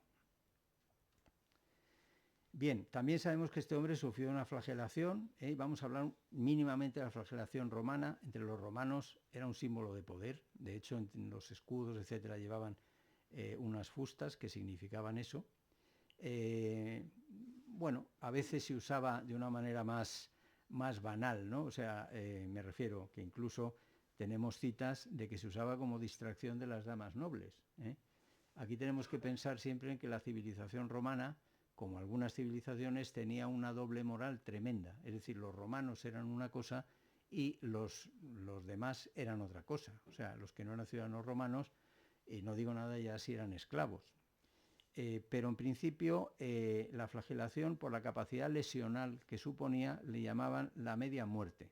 Bien, también sabemos que este hombre sufrió una flagelación, vamos a hablar mínimamente de la flagelación romana. Entre los romanos era un símbolo de poder, de hecho en los escudos, etcétera, llevaban unas fustas que significaban eso. Bueno, a veces se usaba de una manera más banal, ¿no? O sea, me refiero que incluso tenemos citas de que se usaba como distracción de las damas nobles. Aquí tenemos que pensar siempre en que la civilización romana, como algunas civilizaciones, tenía una doble moral tremenda. Es decir, los romanos eran una cosa y los demás eran otra cosa. O sea, los que no eran ciudadanos romanos, no digo nada ya si eran esclavos. Pero en principio la flagelación, por la capacidad lesional que suponía, le llamaban la media muerte.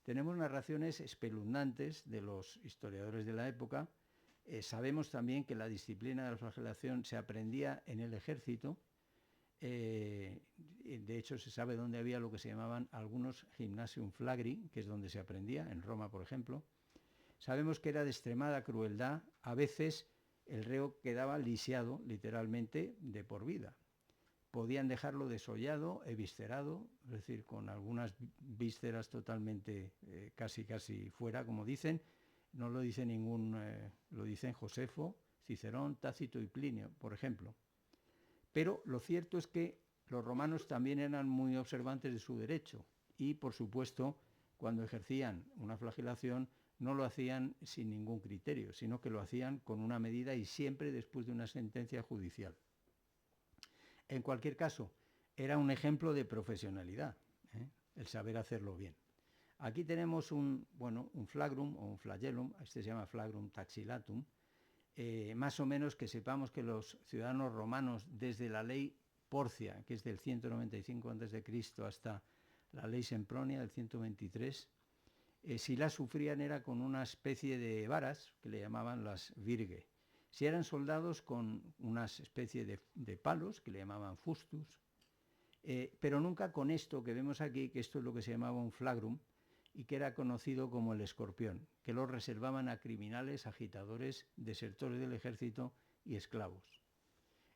Tenemos narraciones espeluznantes de los historiadores de la época. Sabemos también que la disciplina de la flagelación se aprendía en el ejército. De hecho, se sabe dónde había lo que se llamaban algunos gymnasium flagri, que es donde se aprendía, en Roma, por ejemplo. Sabemos que era de extremada crueldad. A veces el reo quedaba lisiado, literalmente, de por vida. Podían dejarlo desollado, eviscerado, es decir, con algunas vísceras totalmente casi fuera, como dicen. No lo dice lo dicen Josefo, Cicerón, Tácito y Plinio, por ejemplo. Pero lo cierto es que los romanos también eran muy observantes de su derecho y, por supuesto, cuando ejercían una flagelación no lo hacían sin ningún criterio, sino que lo hacían con una medida y siempre después de una sentencia judicial. En cualquier caso, era un ejemplo de profesionalidad, el saber hacerlo bien. Aquí tenemos un flagrum o un flagellum, este se llama flagrum taxilatum, más o menos que sepamos que los ciudadanos romanos, desde la ley Porcia, que es del 195 a.C., hasta la ley Sempronia del 123, si la sufrían era con una especie de varas que le llamaban las virge. Si eran soldados, con una especie de palos que le llamaban fustus, pero nunca con esto que vemos aquí, que esto es lo que se llamaba un flagrum y que era conocido como el escorpión, que lo reservaban a criminales, agitadores, desertores del ejército y esclavos.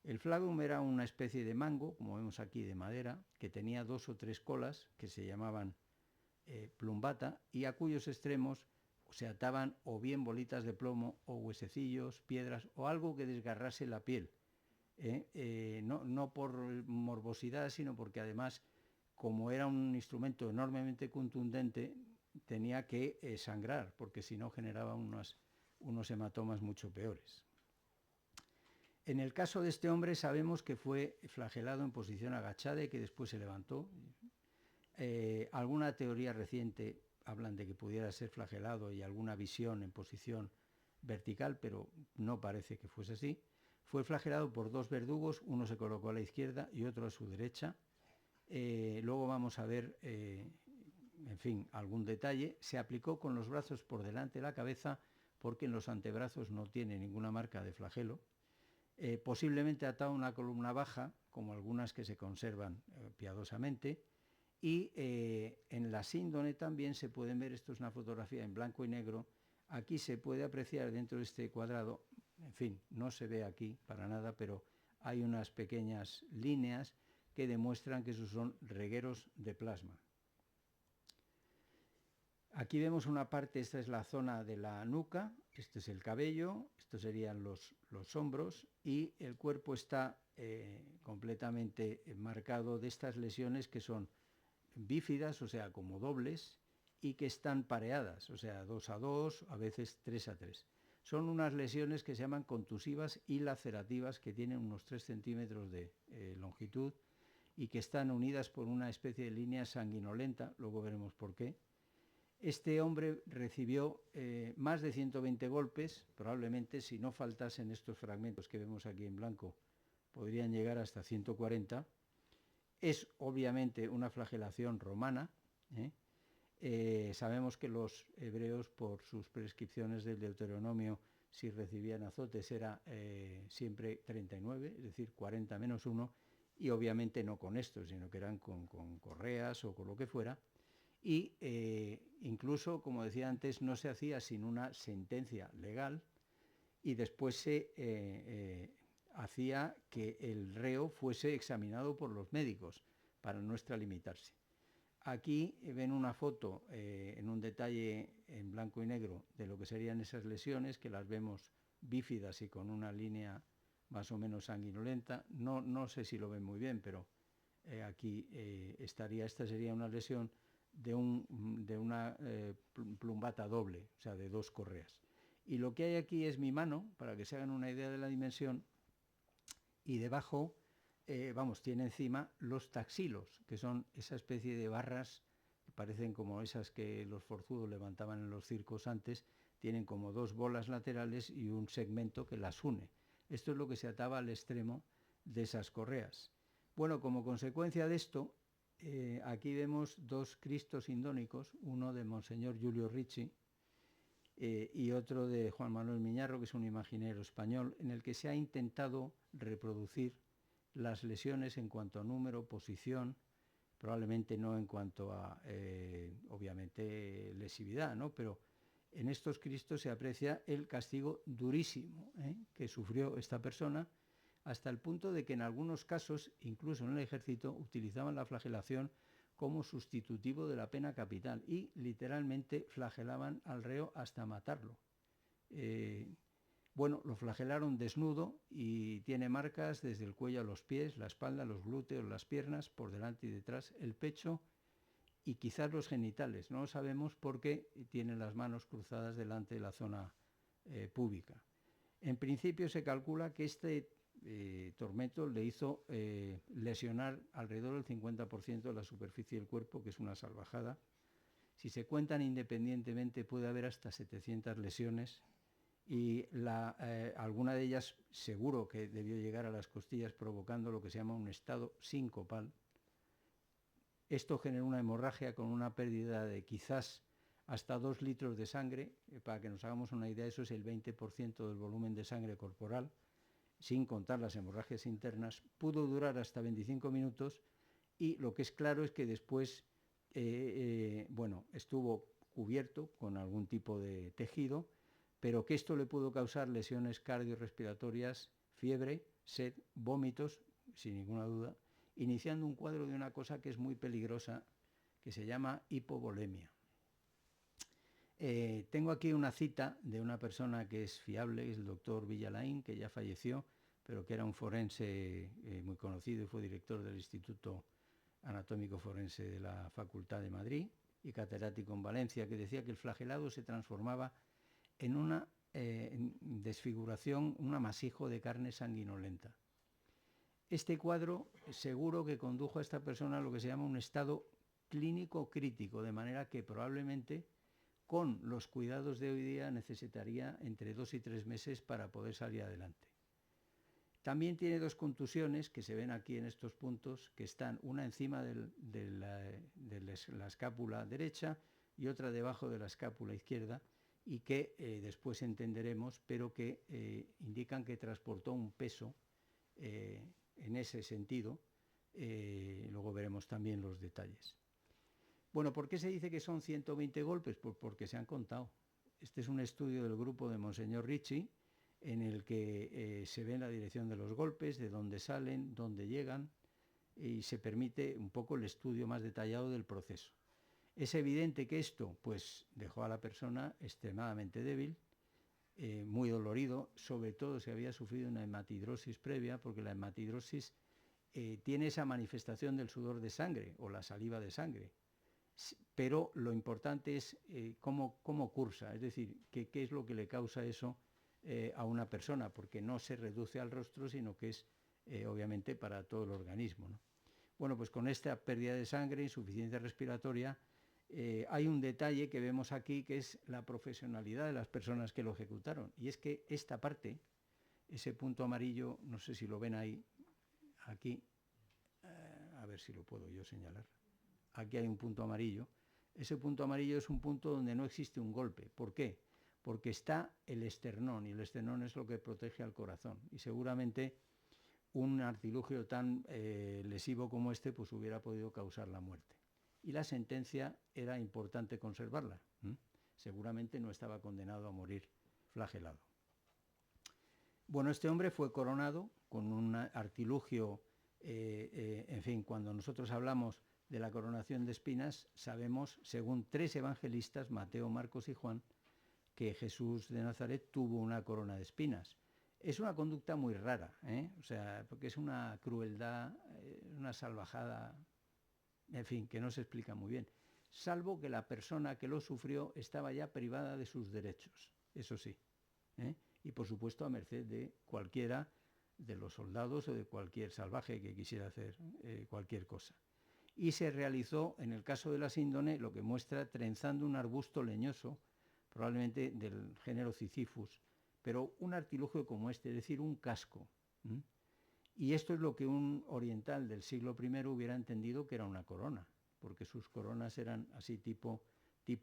El flagrum era una especie de mango, como vemos aquí, de madera, que tenía 2 o 3 colas, que se llamaban plumbata, y a cuyos extremos se ataban o bien bolitas de plomo o huesecillos, piedras o algo que desgarrase la piel. No por morbosidad, sino porque además, como era un instrumento enormemente contundente, tenía que sangrar, porque si no generaba unos hematomas mucho peores. En el caso de este hombre sabemos que fue flagelado en posición agachada y que después se levantó. Alguna teoría reciente hablan de que pudiera ser flagelado y alguna visión en posición vertical, pero no parece que fuese así. Fue flagelado por 2 verdugos, uno se colocó a la izquierda y otro a su derecha. Luego vamos a ver, en fin, algún detalle. Se aplicó con los brazos por delante de la cabeza porque en los antebrazos no tiene ninguna marca de flagelo. Posiblemente atado a una columna baja, como algunas que se conservan piadosamente. Y en la síndone también se pueden ver, esto es una fotografía en blanco y negro, aquí se puede apreciar dentro de este cuadrado, en fin, no se ve aquí para nada, pero hay unas pequeñas líneas que demuestran que esos son regueros de plasma. Aquí vemos una parte, esta es la zona de la nuca, este es el cabello, estos serían los hombros y el cuerpo está completamente marcado de estas lesiones que son bífidas, o sea, como dobles, y que están pareadas, o sea, 2 a 2, a veces 3 a 3. Son unas lesiones que se llaman contusivas y lacerativas, que tienen unos 3 centímetros de longitud y que están unidas por una especie de línea sanguinolenta, luego veremos por qué. Este hombre recibió más de 120 golpes, probablemente si no faltasen estos fragmentos que vemos aquí en blanco, podrían llegar hasta 140. Es obviamente una flagelación romana. Sabemos que los hebreos, por sus prescripciones del Deuteronomio, si recibían azotes era siempre 39, es decir, 40 menos 1, y obviamente no con esto, sino que eran con correas o con lo que fuera. Y incluso, como decía antes, no se hacía sin una sentencia legal y después se hacía que el reo fuese examinado por los médicos para no extralimitarse. Aquí ven una foto en un detalle en blanco y negro de lo que serían esas lesiones, que las vemos bífidas y con una línea más o menos sanguinolenta. No sé si lo ven muy bien, pero aquí esta sería una lesión de una plumbata doble, o sea, de 2 correas. Y lo que hay aquí es mi mano, para que se hagan una idea de la dimensión, y debajo, tiene encima los taxilos, que son esa especie de barras que parecen como esas que los forzudos levantaban en los circos antes, tienen como 2 bolas laterales y un segmento que las une. Esto es lo que se ataba al extremo de esas correas. Bueno, como consecuencia de esto, aquí vemos 2 Cristos indónicos, uno de Monseñor Julio Ricci y otro de Juan Manuel Miñarro, que es un imaginero español, en el que se ha intentado reproducir las lesiones en cuanto a número, posición, probablemente no en cuanto a, obviamente, lesividad, ¿no? Pero en estos Cristos se aprecia el castigo durísimo que sufrió esta persona, hasta el punto de que en algunos casos, incluso en el ejército, utilizaban la flagelación como sustitutivo de la pena capital y literalmente flagelaban al reo hasta matarlo. Bueno, lo flagelaron desnudo y tiene marcas desde el cuello a los pies, la espalda, los glúteos, las piernas, por delante y detrás, el pecho y quizás los genitales. No lo sabemos porque tiene las manos cruzadas delante de la zona púbica. En principio se calcula que este tormento le hizo lesionar alrededor del 50% de la superficie del cuerpo, que es una salvajada. Si se cuentan independientemente puede haber hasta 700 lesiones y alguna de ellas seguro que debió llegar a las costillas, provocando lo que se llama un estado sincopal. Esto genera una hemorragia con una pérdida de quizás hasta 2 litros de sangre. Para que nos hagamos una idea, eso es el 20% del volumen de sangre corporal, sin contar las hemorragias internas. Pudo durar hasta 25 minutos y lo que es claro es que después estuvo cubierto con algún tipo de tejido, pero que esto le pudo causar lesiones cardiorrespiratorias, fiebre, sed, vómitos, sin ninguna duda, iniciando un cuadro de una cosa que es muy peligrosa, que se llama hipovolemia. Tengo aquí una cita de una persona que es fiable, es el doctor Villalain, que ya falleció, pero que era un forense muy conocido y fue director del Instituto Anatómico Forense de la Facultad de Madrid y catedrático en Valencia, que decía que el flagelado se transformaba en una desfiguración, un amasijo de carne sanguinolenta. Este cuadro seguro que condujo a esta persona a lo que se llama un estado clínico crítico, de manera que probablemente con los cuidados de hoy día necesitaría entre 2 y 3 meses para poder salir adelante. También tiene 2 contusiones que se ven aquí en estos puntos, que están una encima de la escápula derecha y otra debajo de la escápula izquierda, y que después entenderemos, pero que indican que transportó un peso en ese sentido. Luego veremos también los detalles. Bueno, ¿por qué se dice que son 120 golpes? Pues porque se han contado. Este es un estudio del grupo de Monseñor Ricci, en el que se ve la dirección de los golpes, de dónde salen, dónde llegan, y se permite un poco el estudio más detallado del proceso. Es evidente que esto pues, dejó a la persona extremadamente débil, muy dolorido, sobre todo si había sufrido una hematidrosis previa, porque la hematidrosis tiene esa manifestación del sudor de sangre o la saliva de sangre. Pero lo importante es cómo cursa, es decir, qué es lo que le causa eso a una persona, porque no se reduce al rostro, sino que es obviamente para todo el organismo, ¿no? Bueno, pues con esta pérdida de sangre, insuficiencia respiratoria, hay un detalle que vemos aquí, que es la profesionalidad de las personas que lo ejecutaron. Y es que esta parte, ese punto amarillo, no sé si lo ven ahí, aquí, a ver si lo puedo yo señalar. Aquí hay un punto amarillo. Ese punto amarillo es un punto donde no existe un golpe. ¿Por qué? Porque está el esternón, y el esternón es lo que protege al corazón. Y seguramente un artilugio tan lesivo como este pues hubiera podido causar la muerte. Y la sentencia era importante conservarla. Seguramente no estaba condenado a morir flagelado. Bueno, este hombre fue coronado con un artilugio, en fin, cuando nosotros hablamos de la coronación de espinas, sabemos, según 3 evangelistas, Mateo, Marcos y Juan, que Jesús de Nazaret tuvo una corona de espinas. Es una conducta muy rara, o sea, porque es una crueldad, una salvajada, en fin, que no se explica muy bien, salvo que la persona que lo sufrió estaba ya privada de sus derechos, eso sí, y por supuesto a merced de cualquiera de los soldados o de cualquier salvaje que quisiera hacer cualquier cosa. Y se realizó, en el caso de la síndone, lo que muestra trenzando un arbusto leñoso, probablemente del género Sisyphus, pero un artilugio como este, es decir, un casco. Y esto es lo que un oriental del siglo I hubiera entendido que era una corona, porque sus coronas eran así tipo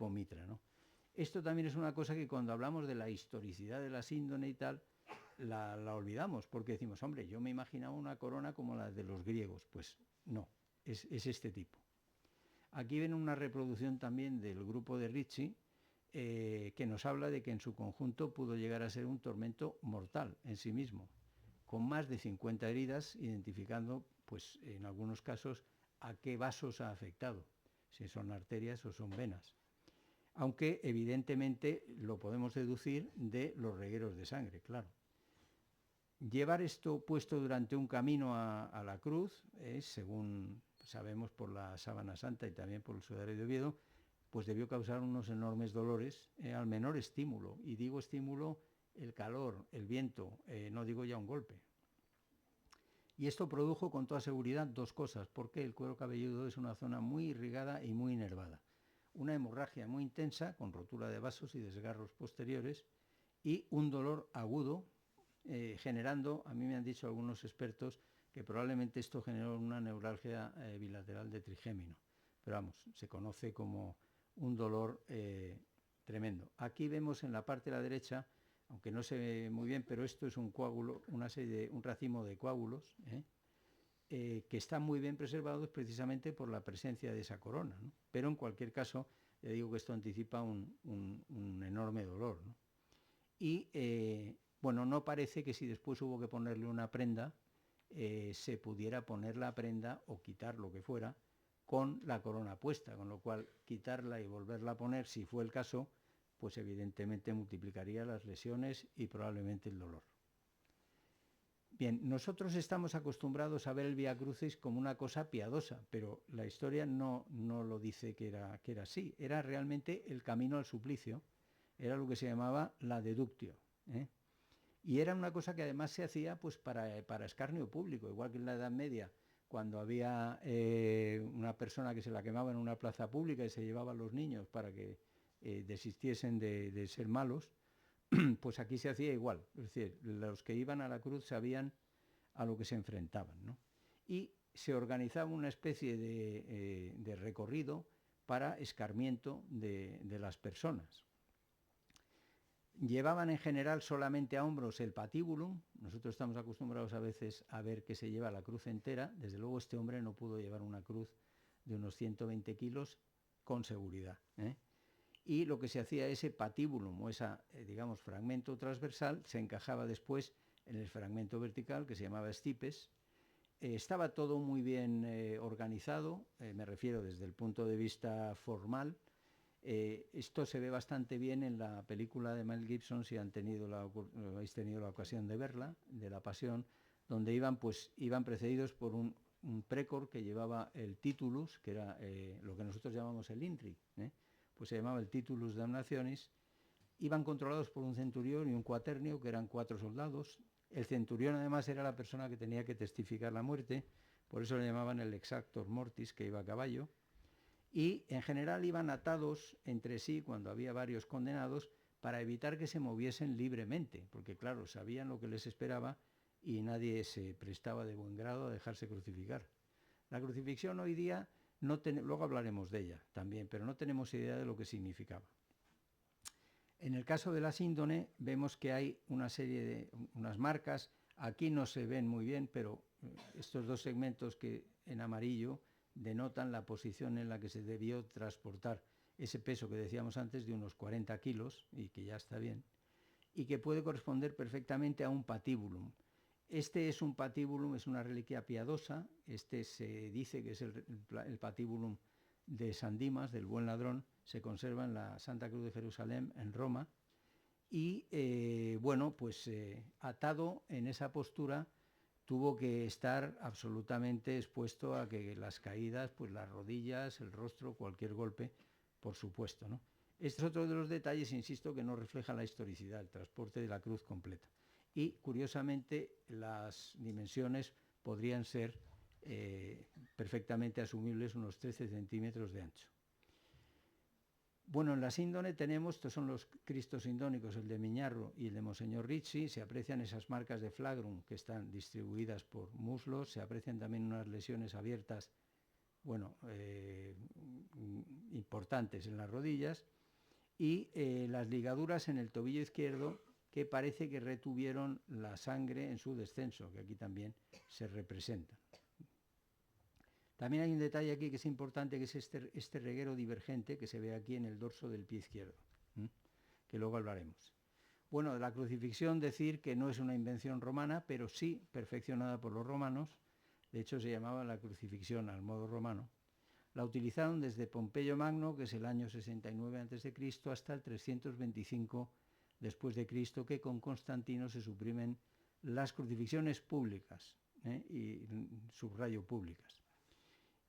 mitra, ¿no? Esto también es una cosa que cuando hablamos de la historicidad de la síndone y tal, la olvidamos, porque decimos, hombre, yo me imaginaba una corona como la de los griegos. Pues no, es este tipo. Aquí ven una reproducción también del grupo de Ricci, que nos habla de que en su conjunto pudo llegar a ser un tormento mortal en sí mismo, con más de 50 heridas, identificando, pues en algunos casos, a qué vasos ha afectado, si son arterias o son venas. Aunque evidentemente lo podemos deducir de los regueros de sangre, claro. Llevar esto puesto durante un camino a la cruz, según sabemos por la Sábana Santa y también por el Sudario de Oviedo, pues debió causar unos enormes dolores al menor estímulo. Y digo estímulo, el calor, el viento, no digo ya un golpe. Y esto produjo con toda seguridad dos cosas, porque el cuero cabelludo es una zona muy irrigada y muy inervada. Una hemorragia muy intensa, con rotura de vasos y desgarros posteriores, y un dolor agudo, generando, a mí me han dicho algunos expertos, que probablemente esto generó una neuralgia bilateral de trigémino. Pero vamos, se conoce como un dolor tremendo. Aquí vemos en la parte de la derecha, aunque no se ve muy bien, pero esto es un coágulo, un racimo de coágulos, que están muy bien preservados precisamente por la presencia de esa corona, ¿no? Pero en cualquier caso, le digo que esto anticipa un enorme dolor, ¿no? Y bueno, no parece que si después hubo que ponerle una prenda, se pudiera poner la prenda o quitar lo que fuera con la corona puesta, con lo cual quitarla y volverla a poner, si fue el caso, pues evidentemente multiplicaría las lesiones y probablemente el dolor. Bien, nosotros estamos acostumbrados a ver el Vía Crucis como una cosa piadosa, pero la historia no lo dice que era así. Era realmente el camino al suplicio, era lo que se llamaba la deductio, ¿eh? Y era una cosa que además se hacía pues para escarnio público, igual que en la Edad Media, cuando había una persona que se la quemaba en una plaza pública y se llevaba a los niños para que desistiesen de ser malos, pues aquí se hacía igual. Es decir, los que iban a la cruz sabían a lo que se enfrentaban, ¿no? Y se organizaba una especie de recorrido para escarmiento de las personas. Llevaban en general solamente a hombros el patíbulum. Nosotros estamos acostumbrados a veces a ver que se lleva la cruz entera. Desde luego este hombre no pudo llevar una cruz de unos 120 kilos con seguridad, ¿eh? Y lo que se hacía, ese patíbulum o ese, digamos, fragmento transversal, se encajaba después en el fragmento vertical que se llamaba stipes. Estaba todo muy bien organizado, me refiero desde el punto de vista formal. Esto se ve bastante bien en la película de Mel Gibson, si habéis tenido la ocasión de verla, de La Pasión, donde iban precedidos por un precor que llevaba el titulus, que era lo que nosotros llamamos el INRI, pues se llamaba el titulus damnationis. Iban controlados por un centurión y un cuaternio, que eran 4 soldados. El centurión además era la persona que tenía que testificar la muerte, por eso le llamaban el exactor mortis, que iba a caballo. Y en general iban atados entre sí cuando había varios condenados para evitar que se moviesen libremente, porque claro, sabían lo que les esperaba y nadie se prestaba de buen grado a dejarse crucificar. La crucifixión hoy día, luego hablaremos de ella también, pero no tenemos idea de lo que significaba. En el caso de la síndone vemos que hay una serie de unas marcas, aquí no se ven muy bien, pero estos dos segmentos que en amarillo denotan la posición en la que se debió transportar ese peso que decíamos antes de unos 40 kilos, y que ya está bien, y que puede corresponder perfectamente a un patíbulum. Este es un patíbulum, es una reliquia piadosa, este se dice que es el patíbulum de San Dimas, del buen ladrón, se conserva en la Santa Cruz de Jerusalén, en Roma, y bueno, pues atado en esa postura, tuvo que estar absolutamente expuesto a que las caídas, pues las rodillas, el rostro, cualquier golpe, por supuesto, ¿no? Este es otro de los detalles, insisto, que no refleja la historicidad, el transporte de la cruz completa. Y, curiosamente, las dimensiones podrían ser perfectamente asumibles, unos 13 centímetros de ancho. Bueno, en la síndone tenemos, estos son los cristos sindónicos, el de Miñarro y el de Monseñor Ricci. Se aprecian esas marcas de flagrum que están distribuidas por muslos, se aprecian también unas lesiones abiertas, bueno, importantes en las rodillas, y las ligaduras en el tobillo izquierdo que parece que retuvieron la sangre en su descenso, que aquí también se representa. También hay un detalle aquí que es importante, que es este reguero divergente que se ve aquí en el dorso del pie izquierdo. que luego hablaremos. Bueno, de la crucifixión decir que no es una invención romana, pero sí perfeccionada por los romanos. De hecho, se llamaba la crucifixión al modo romano. La utilizaron desde Pompeyo Magno, que es el año 69 a.C., hasta el 325 después de Cristo, que con Constantino se suprimen las crucifixiones públicas, y subrayo públicas.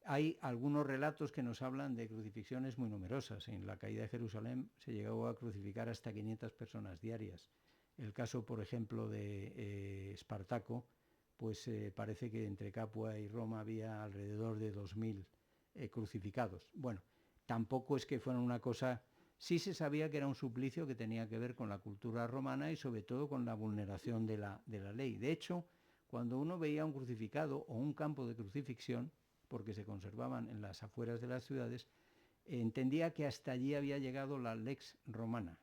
Hay algunos relatos que nos hablan de crucifixiones muy numerosas. En la caída de Jerusalén se llegó a crucificar hasta 500 personas diarias. El caso, por ejemplo, de Espartaco, pues parece que entre Capua y Roma había alrededor de 2000 crucificados. Bueno, tampoco es que fuera una cosa... Sí se sabía que era un suplicio que tenía que ver con la cultura romana y sobre todo con la vulneración de la ley. De hecho, cuando uno veía un crucificado o un campo de crucifixión, porque se conservaban en las afueras de las ciudades, entendía que hasta allí había llegado la lex romana.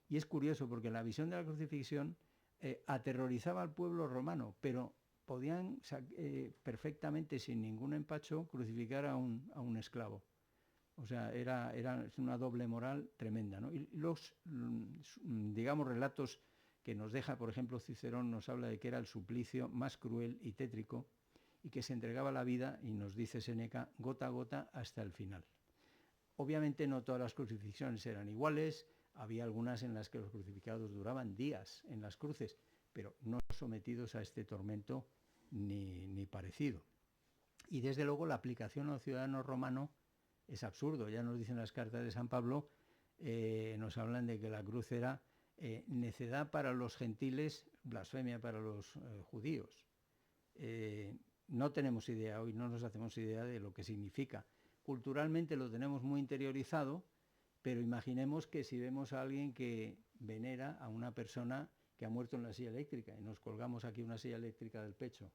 Y es curioso porque la visión de la crucifixión aterrorizaba al pueblo romano, pero podían perfectamente, sin ningún empacho, crucificar a un esclavo. O sea, era una doble moral tremenda, ¿no? Y los, digamos, relatos que nos deja, por ejemplo, Cicerón nos habla de que era el suplicio más cruel y tétrico y que se entregaba la vida, y nos dice Séneca, gota a gota hasta el final. Obviamente no todas las crucifixiones eran iguales, había algunas en las que los crucificados duraban días en las cruces, pero no sometidos a este tormento ni parecido. Y desde luego la aplicación al ciudadano romano es absurdo. Ya nos dicen las cartas de San Pablo, nos hablan de que la cruz era necedad para los gentiles, blasfemia para los judíos. No tenemos idea, hoy no nos hacemos idea de lo que significa. Culturalmente lo tenemos muy interiorizado, pero imaginemos que si vemos a alguien que venera a una persona que ha muerto en la silla eléctrica y nos colgamos aquí una silla eléctrica del pecho,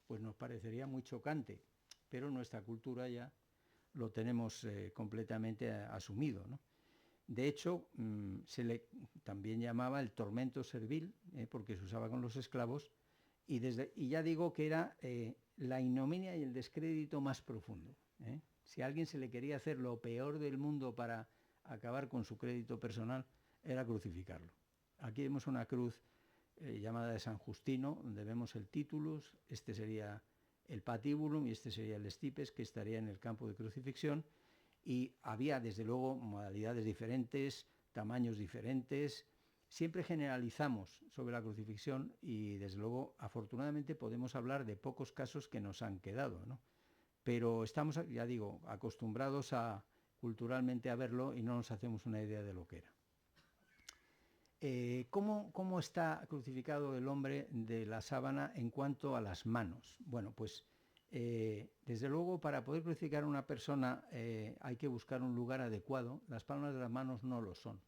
pues nos parecería muy chocante, pero nuestra cultura ya lo tenemos completamente asumido, ¿no? De hecho, se le también llamaba el tormento servil, porque se usaba con los esclavos, y ya digo que era la ignominia y el descrédito más profundo. Si a alguien se le quería hacer lo peor del mundo para acabar con su crédito personal, era crucificarlo. Aquí vemos una cruz llamada de San Justino, donde vemos el titulus, este sería el patibulum y este sería el stipes, que estaría en el campo de crucifixión, y había desde luego modalidades diferentes, tamaños diferentes. Siempre generalizamos sobre la crucifixión y desde luego afortunadamente podemos hablar de pocos casos que nos han quedado, ¿no? Pero estamos, ya digo, acostumbrados culturalmente a verlo y no nos hacemos una idea de lo que era. ¿Cómo está crucificado el hombre de la sábana en cuanto a las manos? Bueno, pues desde luego para poder crucificar a una persona hay que buscar un lugar adecuado. Las palmas de las manos no lo son,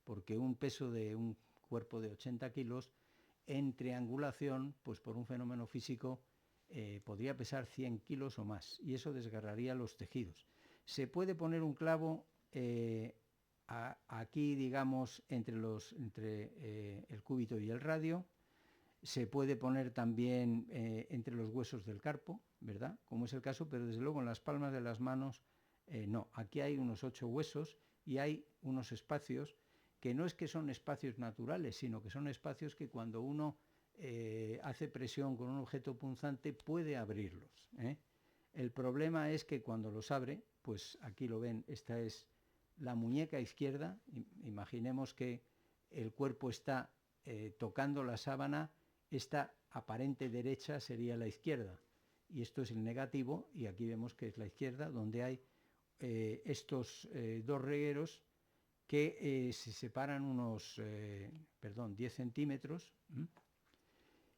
porque un peso de un cuerpo de 80 kilos en triangulación, pues por un fenómeno físico, podría pesar 100 kilos o más, y eso desgarraría los tejidos. Se puede poner un clavo aquí, digamos, entre el cúbito y el radio. Se puede poner también entre los huesos del carpo, ¿verdad? Como es el caso, pero desde luego en las palmas de las manos no. Aquí hay unos 8 huesos y hay unos espacios que no es que son espacios naturales, sino que son espacios que cuando uno hace presión con un objeto punzante puede abrirlos. El problema es que cuando los abre, pues aquí lo ven, esta es la muñeca izquierda. Imaginemos que el cuerpo está tocando la sábana, esta aparente derecha sería la izquierda, y esto es el negativo, y aquí vemos que es la izquierda, donde hay estos dos regueros que se separan unos 10 centímetros.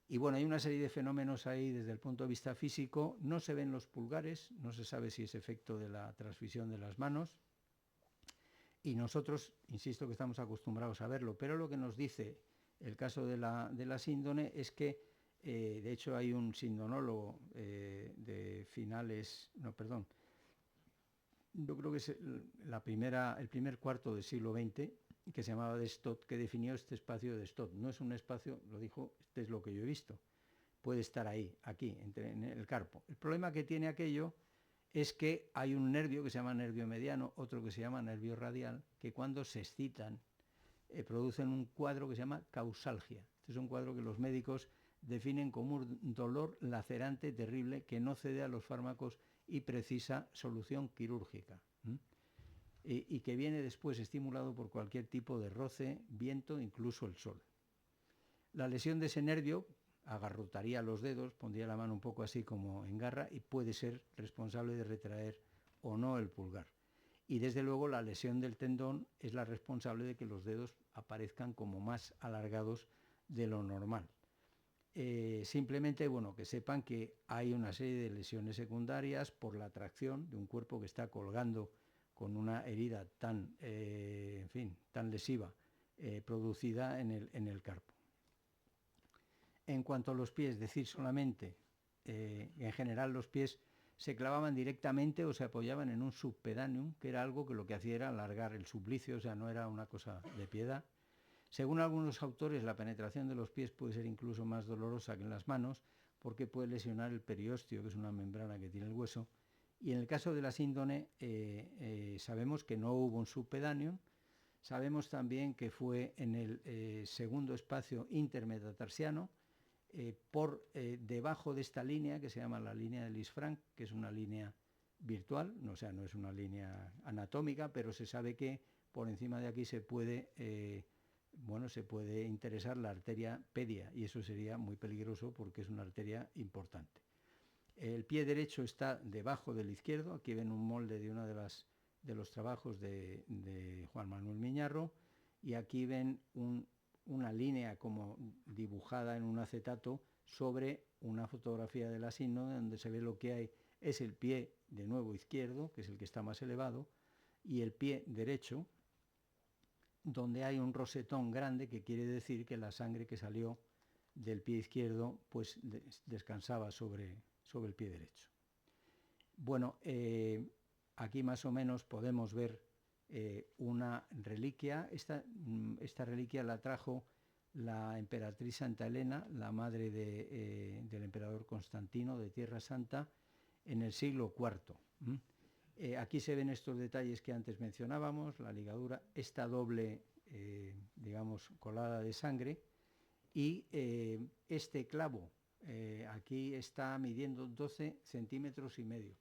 Y bueno, hay una serie de fenómenos ahí desde el punto de vista físico. No se ven los pulgares, no se sabe si es efecto de la transfusión de las manos. Y nosotros, insisto que estamos acostumbrados a verlo, pero lo que nos dice el caso de la síndone es que, de hecho, hay un sindonólogo de finales, yo creo que es el primer cuarto del siglo XX, que se llamaba de Stott, que definió este espacio de Stott. No es un espacio, lo dijo, este es lo que yo he visto. Puede estar ahí, aquí, en el carpo. El problema que tiene aquello es que hay un nervio que se llama nervio mediano, otro que se llama nervio radial, que cuando se excitan producen un cuadro que se llama causalgia. Este es un cuadro que los médicos definen como un dolor lacerante terrible que no cede a los fármacos y precisa solución quirúrgica. Y que viene después estimulado por cualquier tipo de roce, viento, incluso el sol. La lesión de ese nervio agarrotaría los dedos, pondría la mano un poco así como en garra y puede ser responsable de retraer o no el pulgar. Y desde luego la lesión del tendón es la responsable de que los dedos aparezcan como más alargados de lo normal. Simplemente, bueno, que sepan que hay una serie de lesiones secundarias por la tracción de un cuerpo que está colgando con una herida tan, tan lesiva producida en el carpo. En cuanto a los pies, decir solamente, en general los pies se clavaban directamente o se apoyaban en un subpedaneum, que era algo que lo que hacía era alargar el suplicio, o sea, no era una cosa de piedad. Según algunos autores, la penetración de los pies puede ser incluso más dolorosa que en las manos, porque puede lesionar el periósteo, que es una membrana que tiene el hueso. Y en el caso de la síndone, sabemos que no hubo un subpedaneum. Sabemos también que fue en el segundo espacio intermetatarsiano, por debajo de esta línea que se llama la línea de Lisfranc, que es una línea virtual, o sea, no es una línea anatómica, pero se sabe que por encima de aquí se puede interesar la arteria pedia, y eso sería muy peligroso porque es una arteria importante. El pie derecho está debajo del izquierdo. Aquí ven un molde de uno de los trabajos de Juan Manuel Miñarro, y aquí ven una línea como dibujada en un acetato sobre una fotografía de la síndone, donde se ve lo que hay es el pie de nuevo izquierdo, que es el que está más elevado, y el pie derecho, donde hay un rosetón grande, que quiere decir que la sangre que salió del pie izquierdo pues descansaba sobre el pie derecho. Bueno, aquí más o menos podemos ver una reliquia. Esta reliquia la trajo la emperatriz Santa Elena, la madre del emperador Constantino de Tierra Santa, en el siglo IV. Aquí se ven estos detalles que antes mencionábamos, la ligadura, esta doble, colada de sangre, y este clavo aquí está midiendo 12 centímetros y medio,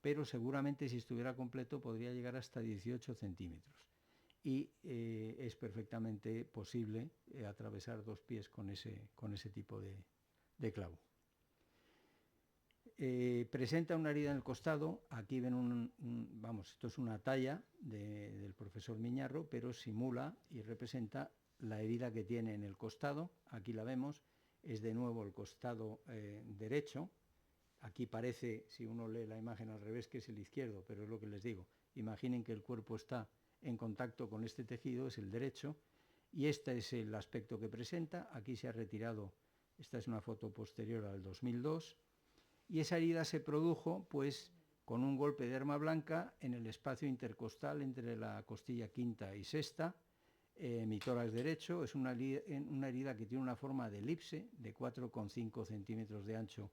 pero seguramente si estuviera completo podría llegar hasta 18 centímetros. Y es perfectamente posible atravesar dos pies con ese tipo de clavo. Presenta una herida en el costado. Aquí ven esto es una talla del profesor Miñarro, pero simula y representa la herida que tiene en el costado. Aquí la vemos, es de nuevo el costado derecho. Aquí parece, si uno lee la imagen al revés, que es el izquierdo, pero es lo que les digo. Imaginen que el cuerpo está en contacto con este tejido, es el derecho, y este es el aspecto que presenta. Aquí se ha retirado, esta es una foto posterior al 2002, y esa herida se produjo pues con un golpe de arma blanca en el espacio intercostal entre la costilla quinta y sexta. Mi tórax derecho es una herida que tiene una forma de elipse de 4,5 centímetros de ancho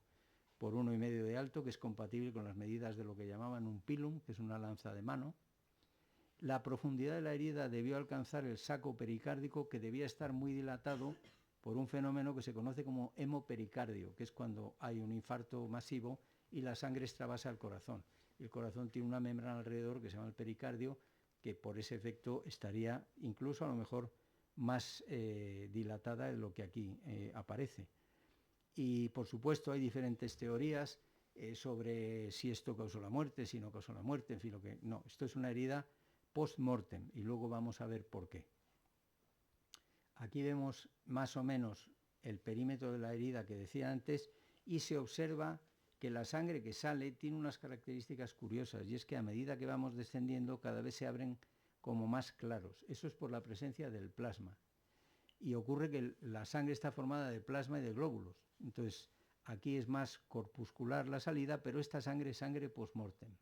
por 1,5 de alto, que es compatible con las medidas de lo que llamaban un pilum, que es una lanza de mano. La profundidad de la herida debió alcanzar el saco pericárdico, que debía estar muy dilatado por un fenómeno que se conoce como hemopericardio, que es cuando hay un infarto masivo y la sangre extravasa al corazón. El corazón tiene una membrana alrededor que se llama el pericardio, que por ese efecto estaría incluso a lo mejor más dilatada de lo que aquí aparece. Y por supuesto hay diferentes teorías sobre si esto causó la muerte, si no causó la muerte, en fin, no, esto es una herida post-mortem y luego vamos a ver por qué. Aquí vemos más o menos el perímetro de la herida que decía antes, y se observa que la sangre que sale tiene unas características curiosas, y es que a medida que vamos descendiendo cada vez se abren como más claros. Eso es por la presencia del plasma. Y ocurre que la sangre está formada de plasma y de glóbulos. Entonces, aquí es más corpuscular la salida, pero esta sangre es sangre post-mortem.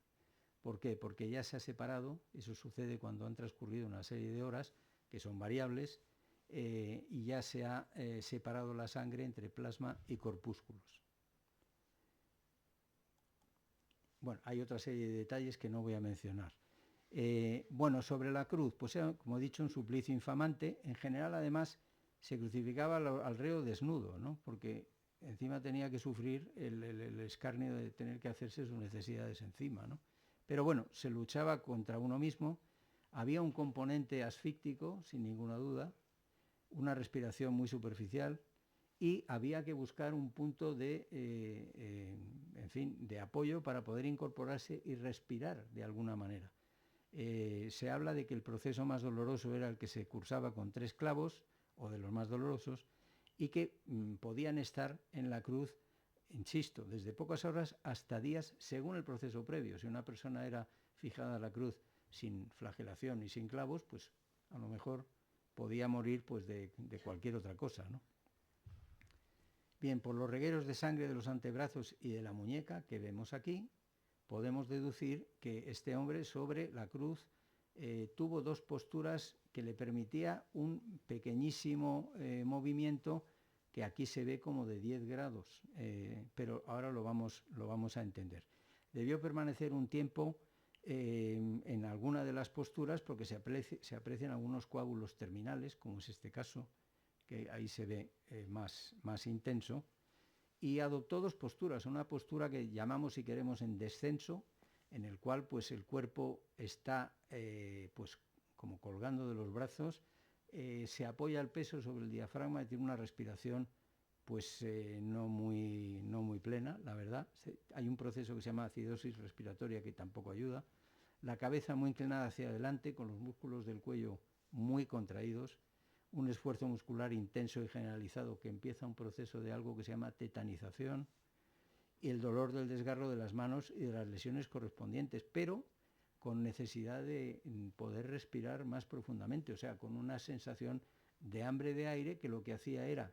¿Por qué? Porque ya se ha separado, eso sucede cuando han transcurrido una serie de horas, que son variables, y ya se ha separado la sangre entre plasma y corpúsculos. bueno, hay otra serie de detalles que no voy a mencionar. Bueno, sobre la cruz, pues era, como he dicho, un suplicio infamante. En general, además, se crucificaba al reo desnudo, ¿no? Porque encima tenía que sufrir el escarnio de tener que hacerse sus necesidades encima, ¿no? Pero bueno, se luchaba contra uno mismo. Había un componente asfíctico, sin ninguna duda, una respiración muy superficial, y había que buscar un punto en fin, de apoyo para poder incorporarse y respirar de alguna manera. Se habla de que el proceso más doloroso era el que se cursaba con 3 clavos, o de los más dolorosos, y que podían estar en la cruz, insisto, desde pocas horas hasta días, según el proceso previo. Si una persona era fijada a la cruz sin flagelación y sin clavos, pues a lo mejor podía morir pues de cualquier otra cosa, ¿no? Bien, por los regueros de sangre de los antebrazos y de la muñeca que vemos aquí, podemos deducir que este hombre sobre la cruz tuvo 2 posturas que le permitía un pequeñísimo movimiento que aquí se ve como de 10 grados, pero ahora lo vamos a entender. Debió permanecer un tiempo en alguna de las posturas porque se aprecian algunos coágulos terminales, como es este caso, que ahí se ve más intenso, y adoptó 2 posturas, una postura que llamamos, si queremos, en descenso, en el cual pues el cuerpo está pues como colgando de los brazos, se apoya el peso sobre el diafragma y tiene una respiración pues no muy plena, la verdad. Hay un proceso que se llama acidosis respiratoria que tampoco ayuda. La cabeza muy inclinada hacia adelante, con los músculos del cuello muy contraídos, un esfuerzo muscular intenso y generalizado que empieza un proceso de algo que se llama tetanización, y el dolor del desgarro de las manos y de las lesiones correspondientes, pero con necesidad de poder respirar más profundamente, o sea, con una sensación de hambre de aire que lo que hacía era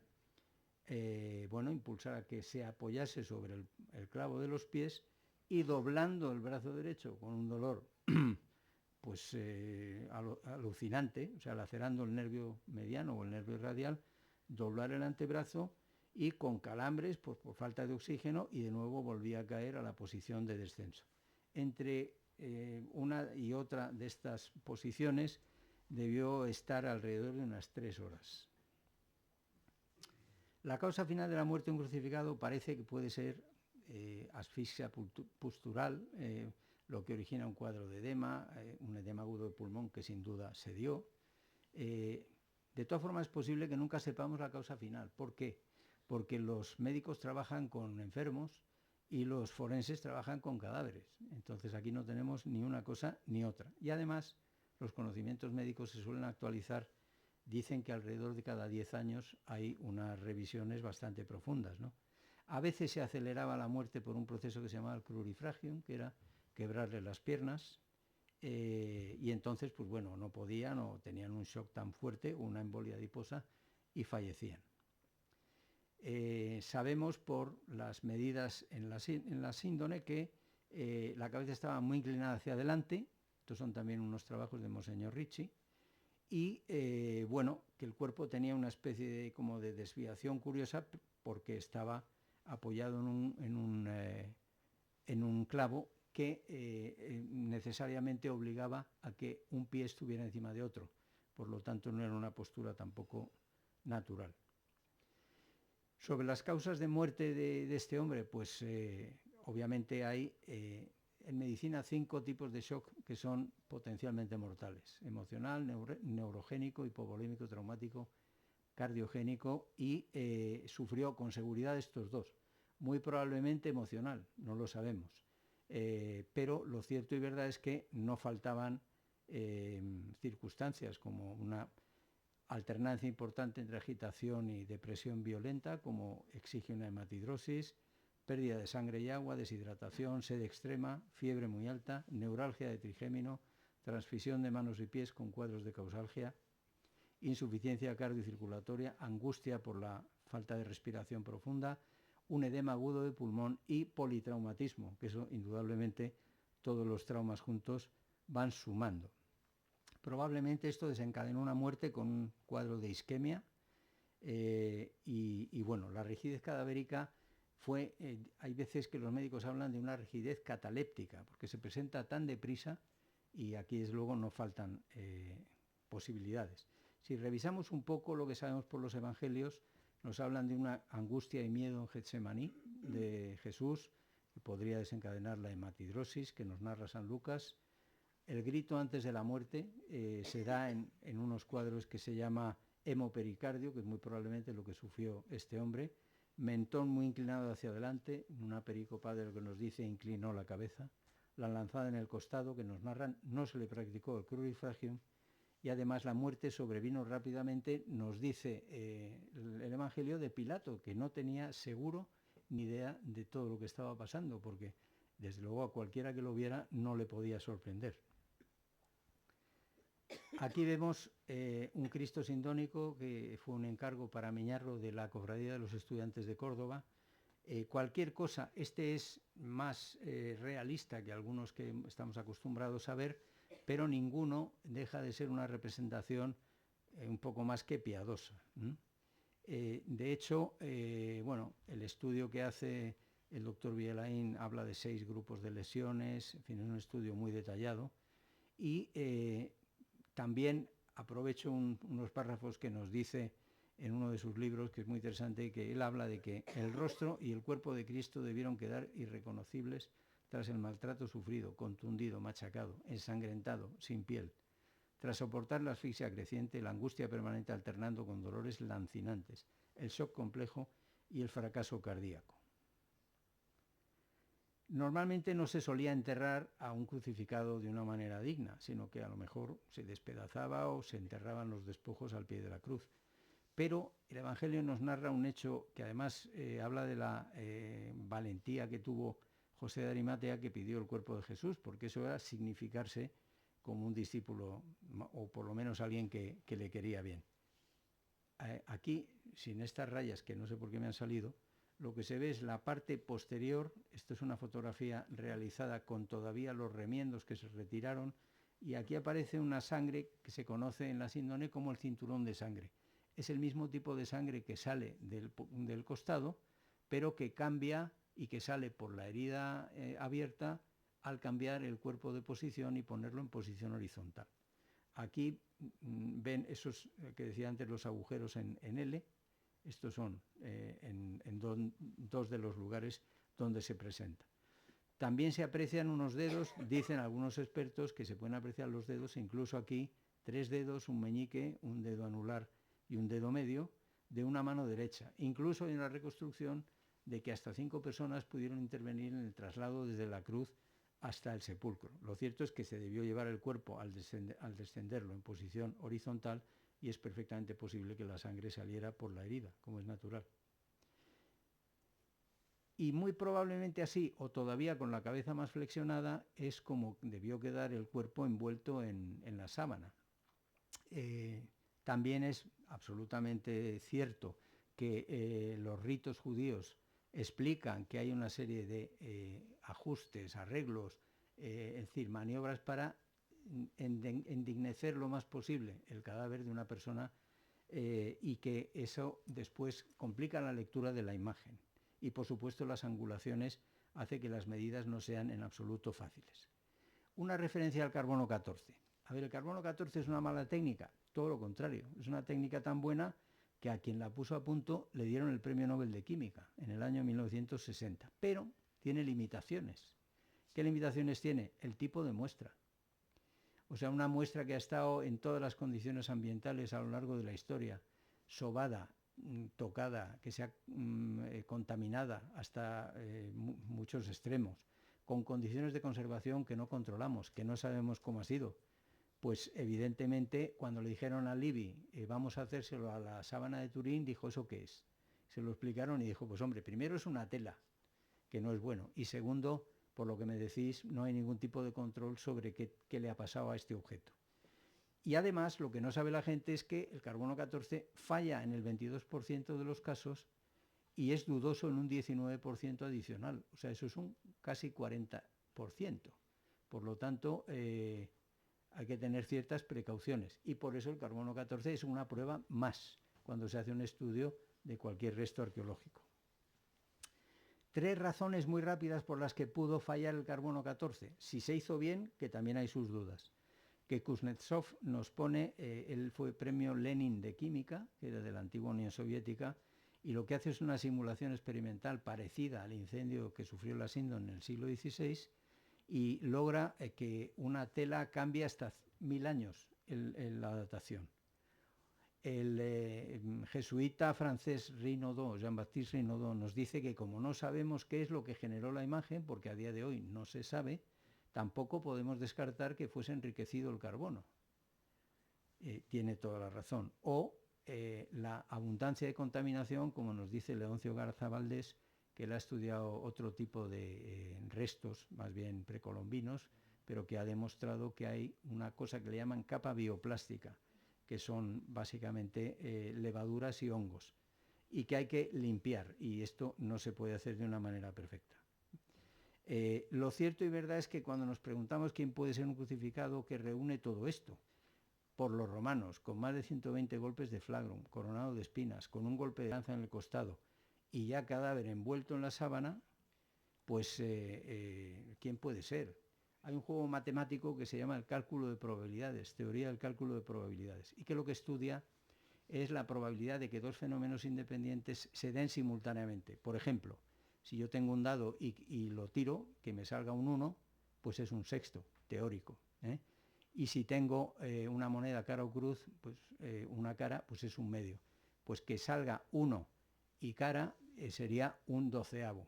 impulsar a que se apoyase sobre el clavo de los pies, y doblando el brazo derecho con un dolor pues alucinante, o sea, lacerando el nervio mediano o el nervio radial, doblar el antebrazo y con calambres pues, por falta de oxígeno, y de nuevo volvía a caer a la posición de descenso. Entre una y otra de estas posiciones debió estar alrededor de unas 3 horas. La causa final de la muerte de un crucificado parece que puede ser asfixia postural, lo que origina un cuadro de edema, un edema agudo de pulmón que sin duda se dio. De todas formas es posible que nunca sepamos la causa final. ¿Por qué? Porque los médicos trabajan con enfermos y los forenses trabajan con cadáveres. Entonces aquí no tenemos ni una cosa ni otra. Y además los conocimientos médicos se suelen actualizar. Dicen que alrededor de cada 10 años hay unas revisiones bastante profundas, ¿no? A veces se aceleraba la muerte por un proceso que se llamaba el crurifragium, que era quebrarle las piernas, y entonces, pues bueno, no podían o tenían un shock tan fuerte, una embolia adiposa, y fallecían. Sabemos por las medidas en la síndone que la cabeza estaba muy inclinada hacia adelante. Estos son también unos trabajos de Monseñor Ricci. Y que el cuerpo tenía una especie de desviación curiosa porque estaba apoyado en un clavo que necesariamente obligaba a que un pie estuviera encima de otro. Por lo tanto, no era una postura tampoco natural. Sobre las causas de muerte de este hombre, pues obviamente hay en medicina 5 tipos de shock que son potencialmente mortales: emocional, neurogénico, hipovolémico, traumático, cardiogénico, y sufrió con seguridad estos 2. Muy probablemente emocional, no lo sabemos. Pero lo cierto y verdad es que no faltaban circunstancias como una alternancia importante entre agitación y depresión violenta, como exige una hematidrosis, pérdida de sangre y agua, deshidratación, sed extrema, fiebre muy alta, neuralgia de trigémino, transfusión de manos y pies con cuadros de causalgia, insuficiencia cardiocirculatoria, angustia por la falta de respiración profunda, un edema agudo de pulmón y politraumatismo, que eso indudablemente todos los traumas juntos van sumando. Probablemente esto desencadenó una muerte con un cuadro de isquemia, y bueno, la rigidez cadavérica hay veces que los médicos hablan de una rigidez cataléptica, porque se presenta tan deprisa y aquí desde luego no faltan posibilidades. Si revisamos un poco lo que sabemos por los evangelios, nos hablan de una angustia y miedo en Getsemaní de Jesús, que podría desencadenar la hematidrosis que nos narra San Lucas. El grito antes de la muerte se da en unos cuadros que se llama hemopericardio, que es muy probablemente lo que sufrió este hombre, mentón muy inclinado hacia adelante, una pericopa de lo que nos dice inclinó la cabeza, la lanzada en el costado que nos narran, no se le practicó el crurifragium, y además la muerte sobrevino rápidamente, nos dice el Evangelio de Pilato, que no tenía seguro ni idea de todo lo que estaba pasando, porque desde luego a cualquiera que lo viera no le podía sorprender. Aquí vemos un Cristo sindónico que fue un encargo para Miñarro de la Cofradía de los Estudiantes de Córdoba. Cualquier cosa, este es más realista que algunos que estamos acostumbrados a ver, pero ninguno deja de ser una representación un poco más que piadosa. De hecho, bueno, el estudio que hace el doctor Villalain habla de 6 grupos de lesiones, en fin, es un estudio muy detallado. Y también aprovecho unos párrafos que nos dice en uno de sus libros, que es muy interesante, que él habla de que el rostro y el cuerpo de Cristo debieron quedar irreconocibles tras el maltrato sufrido, contundido, machacado, ensangrentado, sin piel, tras soportar la asfixia creciente, la angustia permanente alternando con dolores lancinantes, el shock complejo y el fracaso cardíaco. Normalmente no se solía enterrar a un crucificado de una manera digna, sino que a lo mejor se despedazaba o se enterraban los despojos al pie de la cruz. Pero el Evangelio nos narra un hecho que además habla de la valentía que tuvo José de Arimatea, que pidió el cuerpo de Jesús, porque eso era significarse como un discípulo o por lo menos alguien que le quería bien. Aquí, sin estas rayas que no sé por qué me han salido, lo que se ve es la parte posterior. Esto es una fotografía realizada con todavía los remiendos que se retiraron, y aquí aparece una sangre que se conoce en la síndone como el cinturón de sangre. Es el mismo tipo de sangre que sale del costado, pero que cambia y que sale por la herida abierta al cambiar el cuerpo de posición y ponerlo en posición horizontal. Aquí ven esos que decía antes, los agujeros en L. Estos son dos de los lugares donde se presenta. También se aprecian unos dedos, dicen algunos expertos que se pueden apreciar los dedos, incluso aquí 3 dedos, un meñique, un dedo anular y un dedo medio de una mano derecha. Incluso hay una reconstrucción de que hasta 5 personas pudieron intervenir en el traslado desde la cruz hasta el sepulcro. Lo cierto es que se debió llevar el cuerpo al descenderlo en posición horizontal, y es perfectamente posible que la sangre saliera por la herida, como es natural. Y muy probablemente así, o todavía con la cabeza más flexionada, es como debió quedar el cuerpo envuelto en la sábana. También es absolutamente cierto que los ritos judíos explican que hay una serie de ajustes, arreglos, es decir, maniobras para endignecer lo más posible el cadáver de una persona, y que eso después complica la lectura de la imagen. Y por supuesto las angulaciones hace que las medidas no sean en absoluto fáciles. Una referencia al carbono 14. A ver, ¿el carbono 14 es una mala técnica? Todo lo contrario, es una técnica tan buena que a quien la puso a punto le dieron el Premio Nobel de Química en el año 1960, pero tiene limitaciones. ¿Qué limitaciones tiene? El tipo de muestra. O sea, una muestra que ha estado en todas las condiciones ambientales a lo largo de la historia, sobada, tocada, que sea contaminada hasta muchos extremos, con condiciones de conservación que no controlamos, que no sabemos cómo ha sido. Pues evidentemente cuando le dijeron a Livy vamos a hacérselo a la sábana de Turín, dijo, ¿eso qué es? Se lo explicaron y dijo, pues hombre, primero es una tela, que no es bueno, y segundo, por lo que me decís, no hay ningún tipo de control sobre qué le ha pasado a este objeto. Y además, lo que no sabe la gente es que el carbono 14 falla en el 22% de los casos y es dudoso en un 19% adicional. O sea, eso es un casi 40%. Por lo tanto, hay que tener ciertas precauciones. Y por eso el carbono 14 es una prueba más cuando se hace un estudio de cualquier resto arqueológico. 3 razones muy rápidas por las que pudo fallar el carbono 14. Si se hizo bien, que también hay sus dudas. Que Kuznetsov nos pone, él fue premio Lenin de química, que era de la antigua Unión Soviética, y lo que hace es una simulación experimental parecida al incendio que sufrió la Sindon en el siglo XVI, y logra que una tela cambie hasta 1000 años en la datación. El jesuita francés Renaudot, Jean-Baptiste Renaudot, nos dice que como no sabemos qué es lo que generó la imagen, porque a día de hoy no se sabe, tampoco podemos descartar que fuese enriquecido el carbono. Tiene toda la razón. O la abundancia de contaminación, como nos dice Leoncio Garza Valdés, que él ha estudiado otro tipo de restos, más bien precolombinos, pero que ha demostrado que hay una cosa que le llaman capa bioplástica, que son básicamente levaduras y hongos, y que hay que limpiar, y esto no se puede hacer de una manera perfecta. Lo cierto y verdad es que cuando nos preguntamos quién puede ser un crucificado que reúne todo esto, por los romanos, con más de 120 golpes de flagrum, coronado de espinas, con un golpe de lanza en el costado, y ya cadáver envuelto en la sábana, pues ¿quién puede ser? Hay un juego matemático que se llama el cálculo de probabilidades, teoría del cálculo de probabilidades, y que lo que estudia es la probabilidad de que dos fenómenos independientes se den simultáneamente. Por ejemplo, si yo tengo un dado y lo tiro, que me salga un 1, pues es un sexto, teórico. Y si tengo una moneda cara o cruz, pues una cara, pues es un medio. Pues que salga 1 y cara sería un 12avo.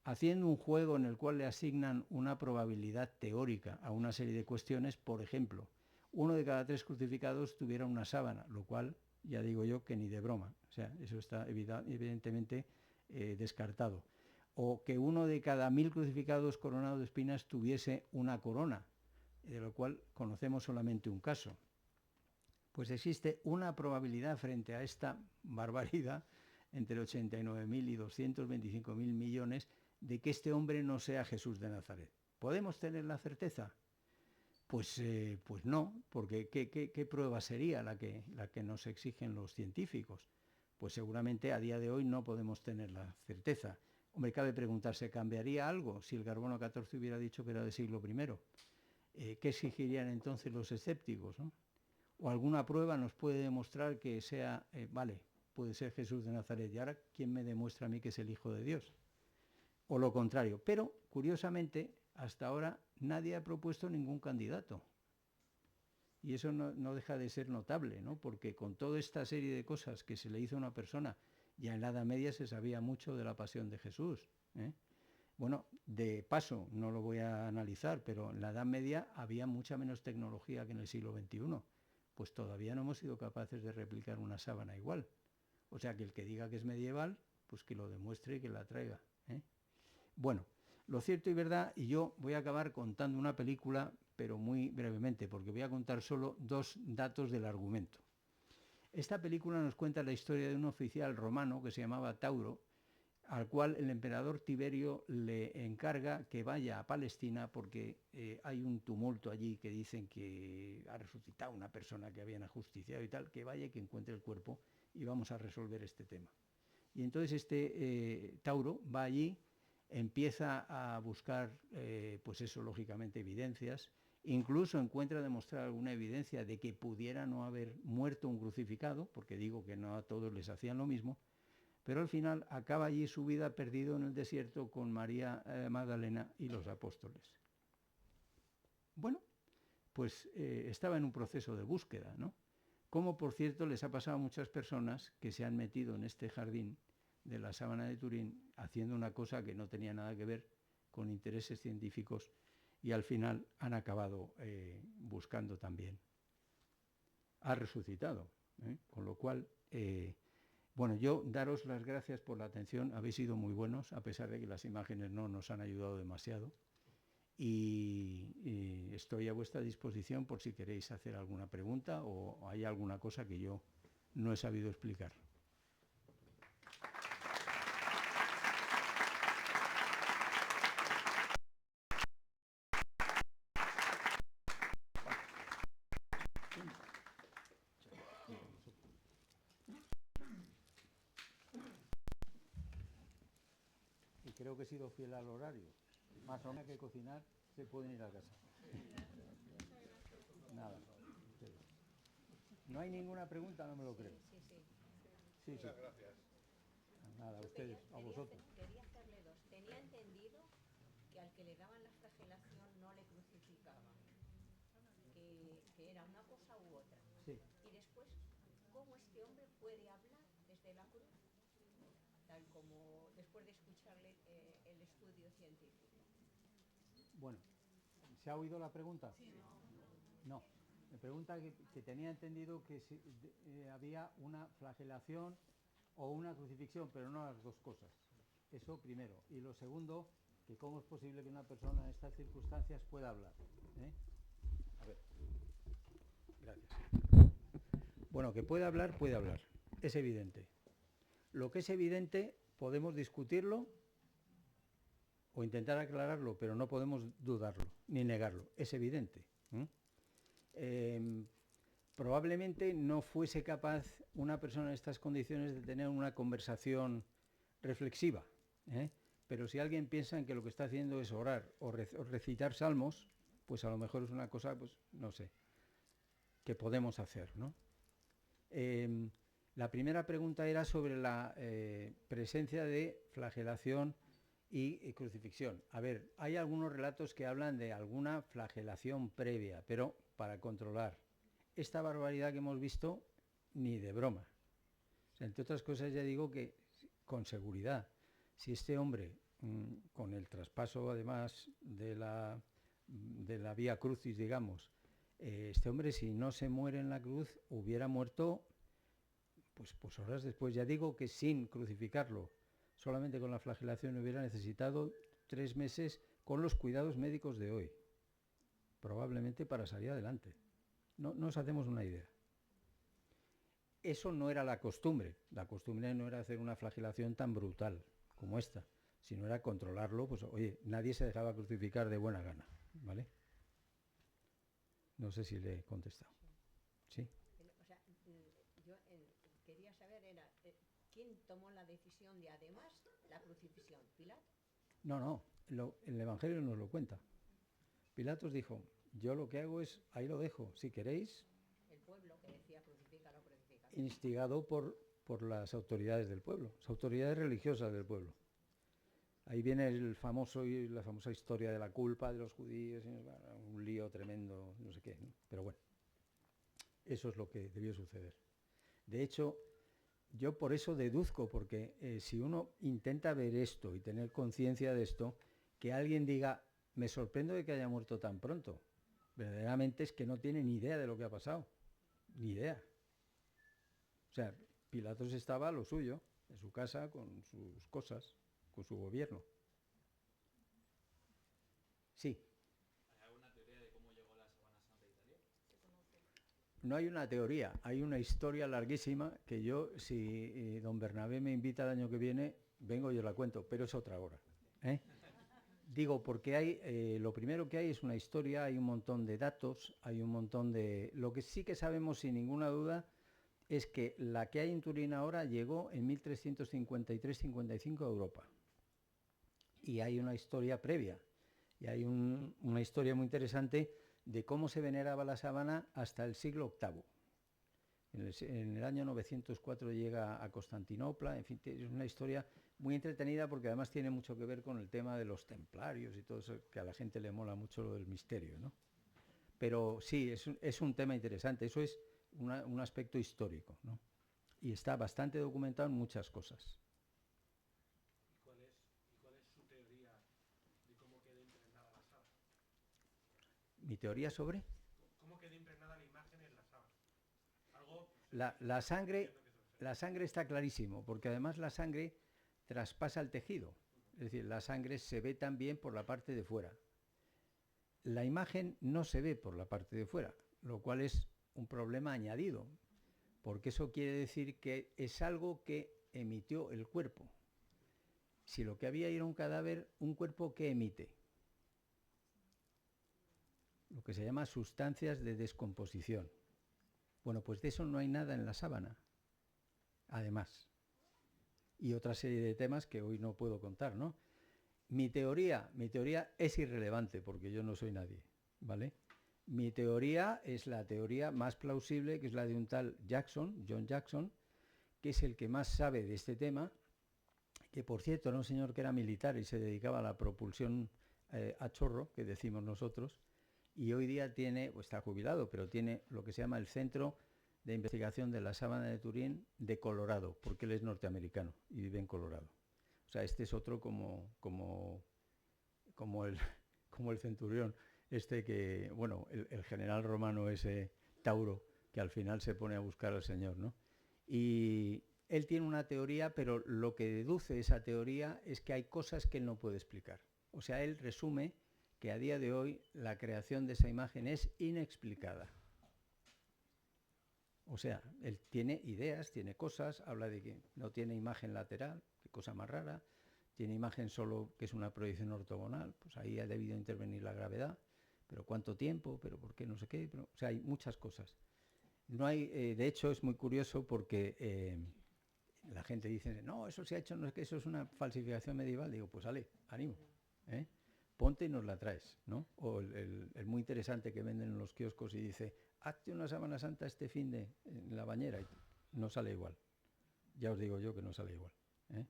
Haciendo un juego en el cual le asignan una probabilidad teórica a una serie de cuestiones, por ejemplo, 1 de cada 3 crucificados tuviera una sábana, lo cual ya digo yo que ni de broma, o sea, eso está evidentemente descartado. O que 1 de cada 1000 crucificados coronados de espinas tuviese una corona, de lo cual conocemos solamente un caso. Pues existe una probabilidad frente a esta barbaridad, entre 89.000 y 225.000 millones, de que este hombre no sea Jesús de Nazaret. ¿Podemos tener la certeza? Pues no, porque ¿qué prueba sería la que nos exigen los científicos? Pues seguramente a día de hoy no podemos tener la certeza. Hombre, cabe preguntarse, ¿cambiaría algo si el carbono 14 hubiera dicho que era del siglo I? ¿Qué exigirían entonces los escépticos, ¿no? O alguna prueba nos puede demostrar que sea, vale, puede ser Jesús de Nazaret, y ahora ¿quién me demuestra a mí que es el Hijo de Dios? O lo contrario. Pero, curiosamente, hasta ahora nadie ha propuesto ningún candidato. Y eso no deja de ser notable, ¿no? Porque con toda esta serie de cosas que se le hizo a una persona, ya en la Edad Media se sabía mucho de la pasión de Jesús. Bueno, de paso, no lo voy a analizar, pero en la Edad Media había mucha menos tecnología que en el siglo XXI. Pues todavía no hemos sido capaces de replicar una sábana igual. O sea, que el que diga que es medieval, pues que lo demuestre y que la traiga. Bueno, lo cierto y verdad, y yo voy a acabar contando una película, pero muy brevemente, porque voy a contar solo 2 datos del argumento. Esta película nos cuenta la historia de un oficial romano que se llamaba Tauro, al cual el emperador Tiberio le encarga que vaya a Palestina porque hay un tumulto allí que dicen que ha resucitado una persona que habían ajusticiado y tal, que vaya y que encuentre el cuerpo y vamos a resolver este tema. Y entonces este Tauro va allí, empieza a buscar, pues eso, lógicamente, evidencias, incluso encuentra demostrar alguna evidencia de que pudiera no haber muerto un crucificado, porque digo que no a todos les hacían lo mismo, pero al final acaba allí su vida perdido en el desierto con María Magdalena y los apóstoles. Bueno, pues estaba en un proceso de búsqueda, ¿no? Como por cierto les ha pasado a muchas personas que se han metido en este jardín de la sábana de Turín haciendo una cosa que no tenía nada que ver con intereses científicos y al final han acabado buscando también. Ha resucitado, con lo cual, bueno, yo daros las gracias por la atención, habéis sido muy buenos, a pesar de que las imágenes no nos han ayudado demasiado, y estoy a vuestra disposición por si queréis hacer alguna pregunta o hay alguna cosa que yo no he sabido explicar. creo que he sido fiel al horario. Más o menos que cocinar, se pueden ir a casa. Nada. ¿No hay ninguna pregunta? No me lo creo. Sí. Muchas gracias. Nada, a ustedes, a vosotros. Quería hacerle dos. Tenía entendido que al que le daban la flagelación no le crucificaban, que era una cosa u otra. Sí. Y después, ¿cómo este hombre puede hablar desde la cruz? Tal como después de escucharle el estudio científico. Bueno, ¿se ha oído la pregunta? Sí. No. Me pregunta que tenía entendido que había una flagelación o una crucifixión, pero no las dos cosas. Eso primero. Y lo segundo, que cómo es posible que una persona en estas circunstancias pueda hablar. A ver. Gracias. Bueno, que puede hablar, puede hablar. Es evidente. Lo que es evidente, podemos discutirlo o intentar aclararlo, pero no podemos dudarlo ni negarlo. Es evidente. Probablemente no fuese capaz una persona en estas condiciones de tener una conversación reflexiva, pero si alguien piensa en que lo que está haciendo es orar o recitar salmos, pues a lo mejor es una cosa, pues no sé, que podemos hacer, ¿no? La primera pregunta era sobre la presencia de flagelación y crucifixión. A ver, hay algunos relatos que hablan de alguna flagelación previa, pero para controlar. Esta barbaridad que hemos visto, ni de broma. O sea, entre otras cosas, ya digo que con seguridad, si este hombre, con el traspaso además de la vía crucis, digamos, este hombre, si no se muere en la cruz, hubiera muerto pues horas después. Ya digo que sin crucificarlo, solamente con la flagelación hubiera necesitado 3 meses con los cuidados médicos de hoy, probablemente para salir adelante. No nos hacemos una idea. Eso no era la costumbre. La costumbre no era hacer una flagelación tan brutal como esta, sino era controlarlo. Pues oye, nadie se dejaba crucificar de buena gana, ¿vale? No sé si le he contestado. ¿Sí? O sea, yo quería saber quién tomó la decisión de además la crucifixión. ¿Pilato? No, el Evangelio nos lo cuenta. Pilatos dijo, yo lo que hago es, ahí lo dejo, si queréis. El pueblo que decía crucifícalo. Instigado por las autoridades del pueblo, las autoridades religiosas del pueblo. Ahí viene la famosa historia de la culpa de los judíos, un lío tremendo, no sé qué, ¿no? Pero bueno, eso es lo que debió suceder. De hecho, yo por eso deduzco, porque si uno intenta ver esto y tener conciencia de esto, que alguien diga, me sorprendo de que haya muerto tan pronto, verdaderamente es que no tiene ni idea de lo que ha pasado, ni idea. O sea, Pilatos estaba a lo suyo, en su casa, con sus cosas, con su gobierno. Sí. ¿Hay alguna teoría de cómo llegó la Sábana Santa a Italia? No hay una teoría, hay una historia larguísima que yo, si don Bernabé me invita el año que viene, vengo y os la cuento, pero es otra hora. Digo, porque hay, lo primero que hay es una historia, hay un montón de datos, hay un montón de... Lo que sí que sabemos sin ninguna duda es que la que hay en Turín ahora llegó en 1353-55 a Europa. Y hay una historia previa, y hay una historia muy interesante de cómo se veneraba la sábana hasta el siglo VIII. En el año 904 llega a Constantinopla, en fin, es una historia muy entretenida porque además tiene mucho que ver con el tema de los templarios y todo eso, que a la gente le mola mucho lo del misterio, ¿no? Pero sí, es un tema interesante, eso es un aspecto histórico, ¿no? Y está bastante documentado en muchas cosas. ¿Y cuál es su teoría de cómo queda impregnada la sábana? ¿Mi teoría sobre? ¿Cómo queda impregnada la imagen en la sábana? Algo... La sangre está clarísimo, porque además la sangre traspasa el tejido. Es decir, la sangre se ve también por la parte de fuera. La imagen no se ve por la parte de fuera, lo cual es un problema añadido, porque eso quiere decir que es algo que emitió el cuerpo. Si lo que había era un cadáver, un cuerpo que emite, lo que se llama sustancias de descomposición. Bueno, pues de eso no hay nada en la sábana, además. Y otra serie de temas que hoy no puedo contar, ¿no? Mi teoría es irrelevante porque yo no soy nadie, ¿vale? Mi teoría es la teoría más plausible, que es la de un tal Jackson, John Jackson, que es el que más sabe de este tema, que por cierto era un señor que era militar y se dedicaba a la propulsión a chorro, que decimos nosotros, y hoy día tiene, pues está jubilado, pero tiene lo que se llama el Centro de Investigación de la Sábana de Turín de Colorado, porque él es norteamericano y vive en Colorado. O sea, este es otro como el, como el centurión, que, bueno, el general romano ese Tauro, que al final se pone a buscar al Señor, ¿no? Y él tiene una teoría, pero lo que deduce esa teoría es que hay cosas que él no puede explicar. O sea, él resume que a día de hoy la creación de esa imagen es inexplicada. O sea, él tiene ideas, tiene cosas, habla de que no tiene imagen lateral, qué cosa más rara, tiene imagen solo que es una proyección ortogonal, pues ahí ha debido intervenir la gravedad, pero cuánto tiempo, pero por qué no sé qué, pero, o sea, hay muchas cosas. No hay, de hecho es muy curioso porque la gente dice, no, eso se ha hecho, no es que eso es una falsificación medieval. Digo, pues vale, ánimo, ¿eh? Ponte y nos la traes, ¿no? O el muy interesante que venden en los kioscos y dice, hazte una sábana santa este finde en la bañera, y no sale igual. Ya os digo yo que no sale igual, ¿eh?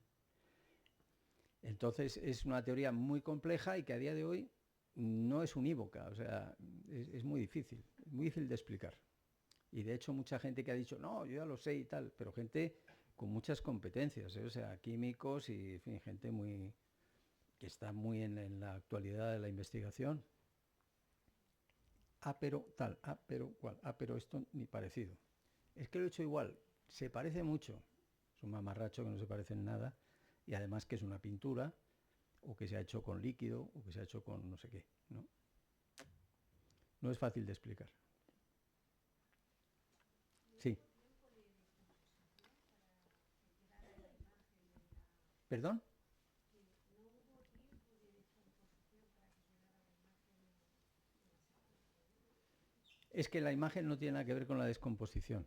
Entonces es una teoría muy compleja y que a día de hoy no es unívoca, o sea, es muy difícil de explicar. Y de hecho mucha gente que ha dicho, no, yo ya lo sé y tal, pero gente con muchas competencias, ¿eh? O sea, químicos y en fin, gente muy que está muy en la actualidad de la investigación. Pero tal, pero cual, pero esto ni parecido. Es que lo he hecho igual, se parece mucho. Es un mamarracho que no se parece en nada y además que es una pintura o que se ha hecho con líquido o que se ha hecho con no sé qué, ¿no? No es fácil de explicar. Sí. ¿Perdón? Es que la imagen no tiene nada que ver con la descomposición.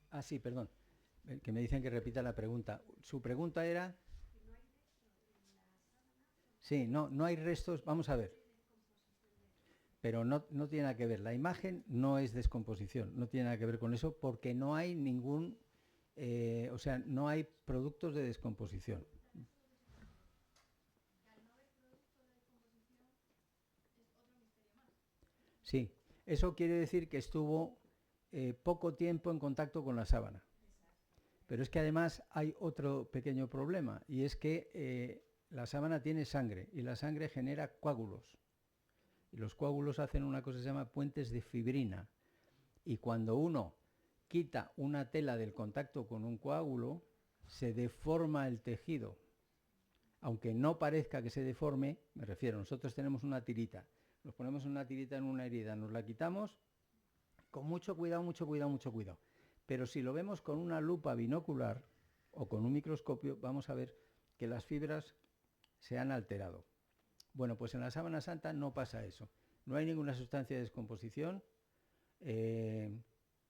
Ah, sí, perdón. Que me dicen que repita la pregunta. Su pregunta era... Sí, no hay restos. Vamos a ver. Pero no tiene nada que ver. La imagen no es descomposición. No tiene nada que ver con eso porque no hay ningún... o sea, no hay productos de descomposición. Sí, eso quiere decir que estuvo poco tiempo en contacto con la sábana. Pero es que además hay otro pequeño problema y es que la sábana tiene sangre y la sangre genera coágulos. Y los coágulos hacen una cosa que se llama puentes de fibrina. Y cuando uno quita una tela del contacto con un coágulo, se deforma el tejido. Aunque no parezca que se deforme, me refiero, nosotros tenemos una tirita. Nos ponemos una tirita en una herida, nos la quitamos con mucho cuidado, mucho cuidado, mucho cuidado. Pero si lo vemos con una lupa binocular o con un microscopio, vamos a ver que las fibras se han alterado. Bueno, pues en la sábana santa no pasa eso. No hay ninguna sustancia de descomposición,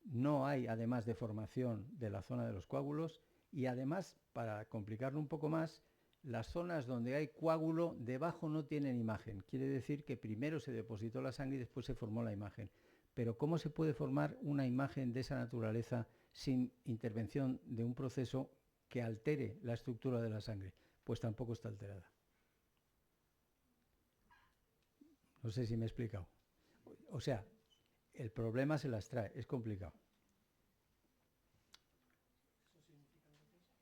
no hay además deformación de la zona de los coágulos y además, para complicarlo un poco más, las zonas donde hay coágulo debajo no tienen imagen. Quiere decir que primero se depositó la sangre y después se formó la imagen. Pero ¿cómo se puede formar una imagen de esa naturaleza sin intervención de un proceso que altere la estructura de la sangre? Pues tampoco está alterada. No sé si me he explicado. O sea, el problema se las trae, es complicado.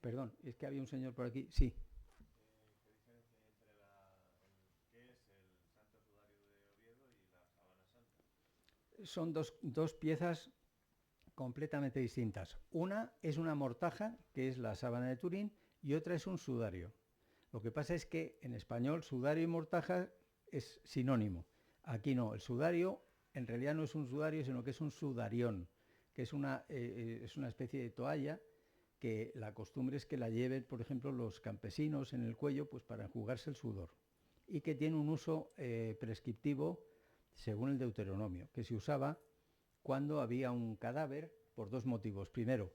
Perdón, es que había un señor por aquí. Sí. ¿Qué diferencia hay entre qué es el Santo Sudario de Oviedo y la Sábana Santa? Son dos piezas completamente distintas. Una es una mortaja, que es la sábana de Turín, y otra es un sudario. Lo que pasa es que en español sudario y mortaja es sinónimo. Aquí no, el sudario en realidad no es un sudario, sino que es un sudarión, que es una especie de toalla que la costumbre es que la lleven, por ejemplo, los campesinos en el cuello, pues para enjugarse el sudor, y que tiene un uso prescriptivo según el Deuteronomio, que se usaba cuando había un cadáver por dos motivos. Primero,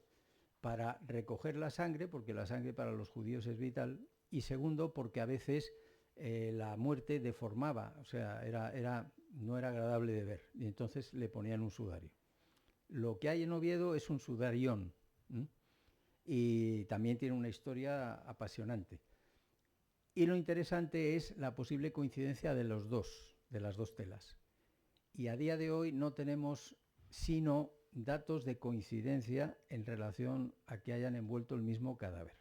para recoger la sangre, porque la sangre para los judíos es vital, y segundo, porque a veces la muerte deformaba, o sea, no era agradable de ver, y entonces le ponían un sudario. Lo que hay en Oviedo es un sudarión, ¿m? Y también tiene una historia apasionante. Y lo interesante es la posible coincidencia de las dos telas. Y a día de hoy no tenemos sino datos de coincidencia en relación a que hayan envuelto el mismo cadáver,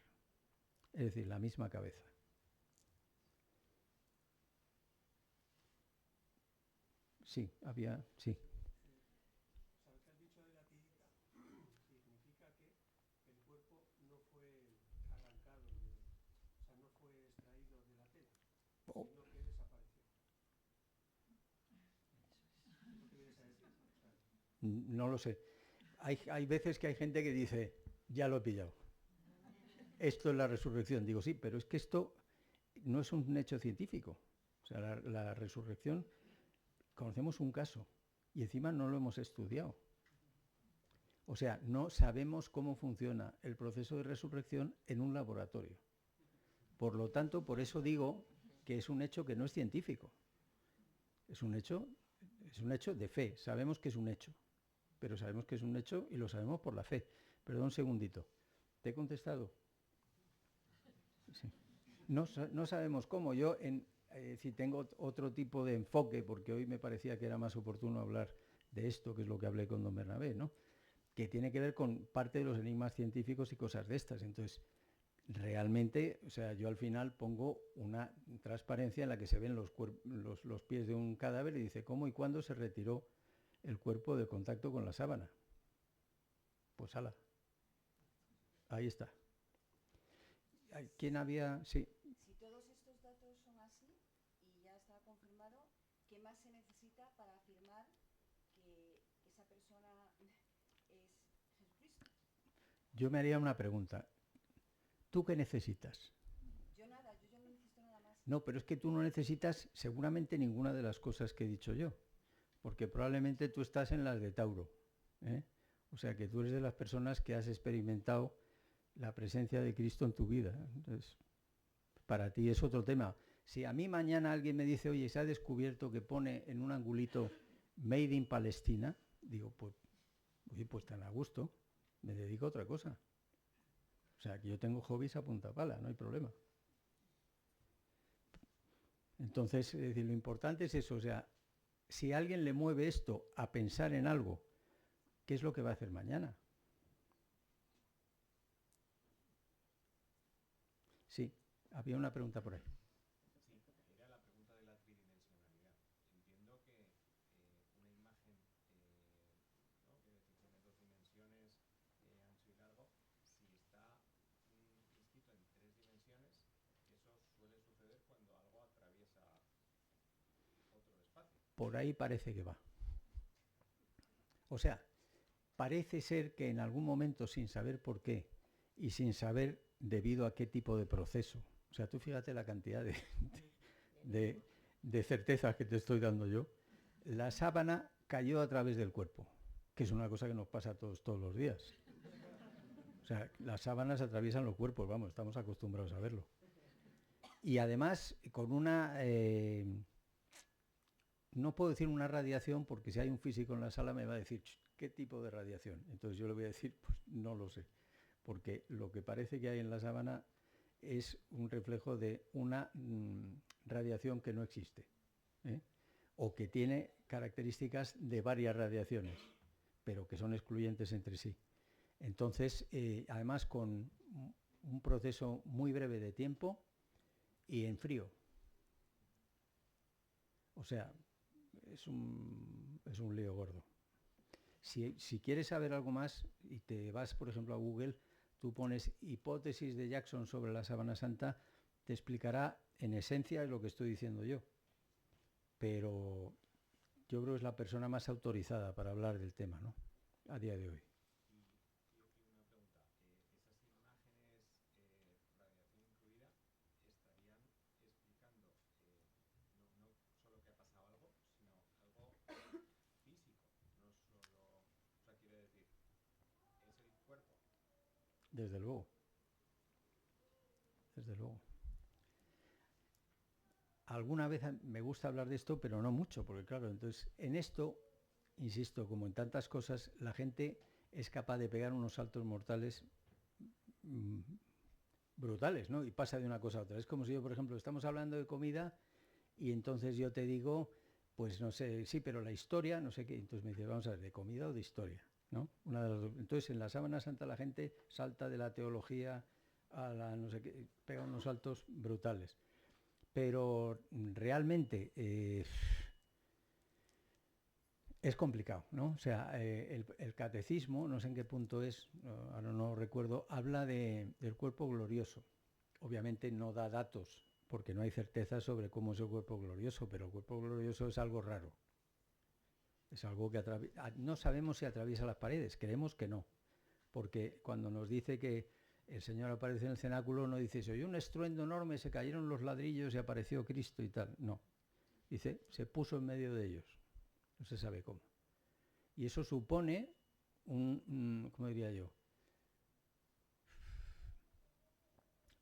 es decir, la misma cabeza. Sí, sí. O sea, lo que has dicho de la tirita significa que el cuerpo no fue arrancado, o sea, no fue extraído de la tela, Oh. sino que desapareció. Es lo que vienes a decir. O sea, No lo sé. Hay veces que hay gente que dice, ya lo he pillado. Esto es la resurrección. Digo, sí, pero es que esto no es un hecho científico. O sea, la resurrección, conocemos un caso y encima no lo hemos estudiado. O sea, no sabemos cómo funciona el proceso de resurrección en un laboratorio. Por lo tanto, por eso digo que es un hecho que no es científico. Es un hecho de fe. Sabemos que es un hecho. Pero sabemos que es un hecho y lo sabemos por la fe. Perdón un segundito. ¿Te he contestado? Sí. No sabemos cómo. Yo, si tengo otro tipo de enfoque, porque hoy me parecía que era más oportuno hablar de esto, que es lo que hablé con don Bernabé, ¿no? Que tiene que ver con parte de los enigmas científicos y cosas de estas. Entonces, realmente, o sea, yo al final pongo una transparencia en la que se ven los pies de un cadáver y dice cómo y cuándo se retiró el cuerpo de contacto con la sábana. Pues ala, ahí está. ¿Quién había? Sí. Si todos estos datos son así y ya está confirmado, ¿qué más se necesita para afirmar que esa persona es Jesucristo? Yo me haría una pregunta. ¿Tú qué necesitas? Yo nada, yo no necesito nada más. No, pero es que tú no necesitas seguramente ninguna de las cosas que he dicho yo, porque probablemente tú estás en las de Tauro, ¿eh? O sea que tú eres de las personas que has experimentado la presencia de Cristo en tu vida. Entonces, para ti es otro tema. Si a mí mañana alguien me dice, oye, se ha descubierto que pone en un angulito Made in Palestina, digo, pues, oye, pues tan a gusto, me dedico a otra cosa. O sea, que yo tengo hobbies a punta pala, no hay problema. Entonces, es decir, lo importante es eso, o sea, si alguien le mueve esto a pensar en algo, ¿qué es lo que va a hacer mañana? Sí, había una pregunta por ahí. Sí, era la pregunta de la tridimensionalidad. Entiendo que una imagen, ¿no? Quiero decir, tiene dos dimensiones, ancho y largo. Si está inscrito en tres dimensiones, eso suele suceder cuando algo atraviesa otro espacio. Por ahí parece que va. O sea, parece ser que en algún momento, sin saber por qué y sin saber debido a qué tipo de proceso, o sea, tú fíjate la cantidad de certezas que te estoy dando yo, la sábana cayó a través del cuerpo, que es una cosa que nos pasa a todos los días. O sea, las sábanas atraviesan los cuerpos, vamos, estamos acostumbrados a verlo. Y además, con una... no puedo decir una radiación porque si hay un físico en la sala me va a decir ¿qué tipo de radiación? Entonces yo le voy a decir, pues no lo sé, porque lo que parece que hay en la sábana es un reflejo de una radiación que no existe, ¿eh? O que tiene características de varias radiaciones, pero que son excluyentes entre sí. Entonces, además con un proceso muy breve de tiempo y en frío. O sea, es un lío gordo. Si quieres saber algo más y te vas, por ejemplo, a Google, tú pones hipótesis de Jackson sobre la sábana santa, te explicará en esencia lo que estoy diciendo yo. Pero yo creo que es la persona más autorizada para hablar del tema, ¿no? A día de hoy. Y una pregunta, ¿esas imágenes, radiación incluida, estarían explicando no solo que ha pasado algo, sino algo físico? No solo, o sea, quiere decir, es el cuerpo. Desde luego. Desde luego. alguna vez me gusta hablar de esto, pero no mucho, porque claro, entonces en esto, insisto, como en tantas cosas, la gente es capaz de pegar unos saltos mortales brutales, ¿no? Y pasa de una cosa a otra. Es como si yo, por ejemplo, estamos hablando de comida y entonces yo te digo, pues no sé, sí, pero la historia, no sé qué. Entonces me dices, vamos a ver, ¿de comida o de historia? ¿No? Una de las dos. Entonces en la Sábana Santa la gente salta de la teología a la no sé qué, pega unos saltos brutales. Pero realmente es complicado, ¿no? O sea, el catecismo, no sé en qué punto es, ahora no recuerdo, habla del cuerpo glorioso. Obviamente no da datos, porque no hay certeza sobre cómo es el cuerpo glorioso, pero el cuerpo glorioso es algo raro. Es algo que no sabemos si atraviesa las paredes, creemos que no. Porque cuando nos dice que el Señor aparece en el cenáculo, no dice, se oyó un estruendo enorme, se cayeron los ladrillos y apareció Cristo y tal. No. Dice, se puso en medio de ellos. No se sabe cómo. Y eso supone ¿cómo diría yo?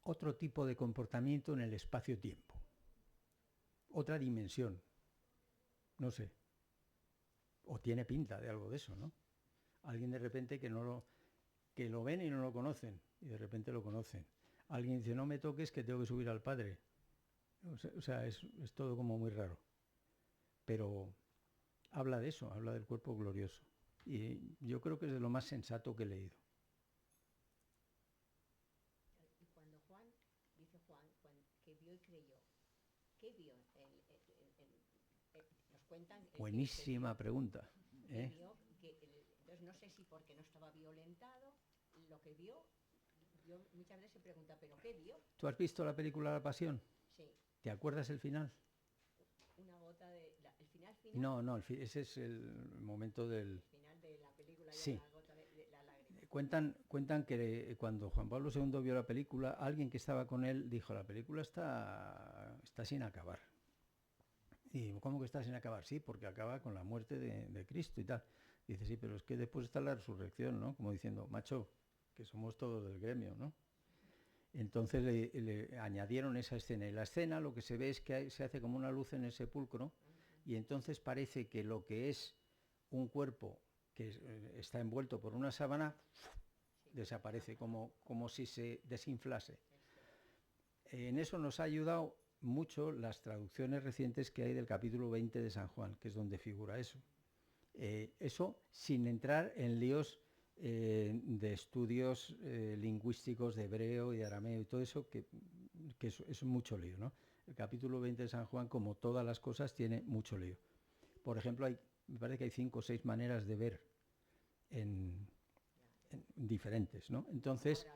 Otro tipo de comportamiento en el espacio-tiempo. Otra dimensión. No sé. O tiene pinta de algo de eso, ¿no? Alguien de repente que lo ven y no lo conocen, y de repente lo conocen. Alguien dice, no me toques que tengo que subir al Padre. O sea, es todo como muy raro. Pero habla de eso, habla del cuerpo glorioso. Y yo creo que es de lo más sensato que he leído. Y cuando Juan, dice Juan, que vio y creyó, ¿qué vio? Nos cuentan... Buenísima pregunta. Que vio, entonces no sé si porque no estaba violentado, lo que vio, yo muchas veces se pregunta, ¿pero qué vio? ¿Tú has visto la película La Pasión? Sí. ¿Te acuerdas el final? Una gota de... ¿El final? No, ese es el momento del... El final de la película, ya sí. la gota de la lágrima. Cuentan que cuando Juan Pablo II vio la película, alguien que estaba con él dijo, la película está sin acabar. Y ¿cómo que está sin acabar? Sí, porque acaba con la muerte de Cristo y tal. Y dice, sí, pero es que después está la resurrección, ¿no? Como diciendo, macho, que somos todos del gremio, ¿no? Entonces le añadieron esa escena. Y la escena lo que se ve es que se hace como una luz en el sepulcro y entonces parece que lo que es un cuerpo que está envuelto por una sábana desaparece, como si se desinflase. En eso nos ha ayudado mucho las traducciones recientes que hay del capítulo 20 de San Juan, que es donde figura eso. Eso sin entrar en líos de estudios lingüísticos de hebreo y de arameo y todo eso, que es mucho lío, ¿no? El capítulo 20 de San Juan, como todas las cosas, tiene mucho lío. Por ejemplo, me parece que hay 5 o 6 maneras de ver en diferentes, ¿no? Entonces,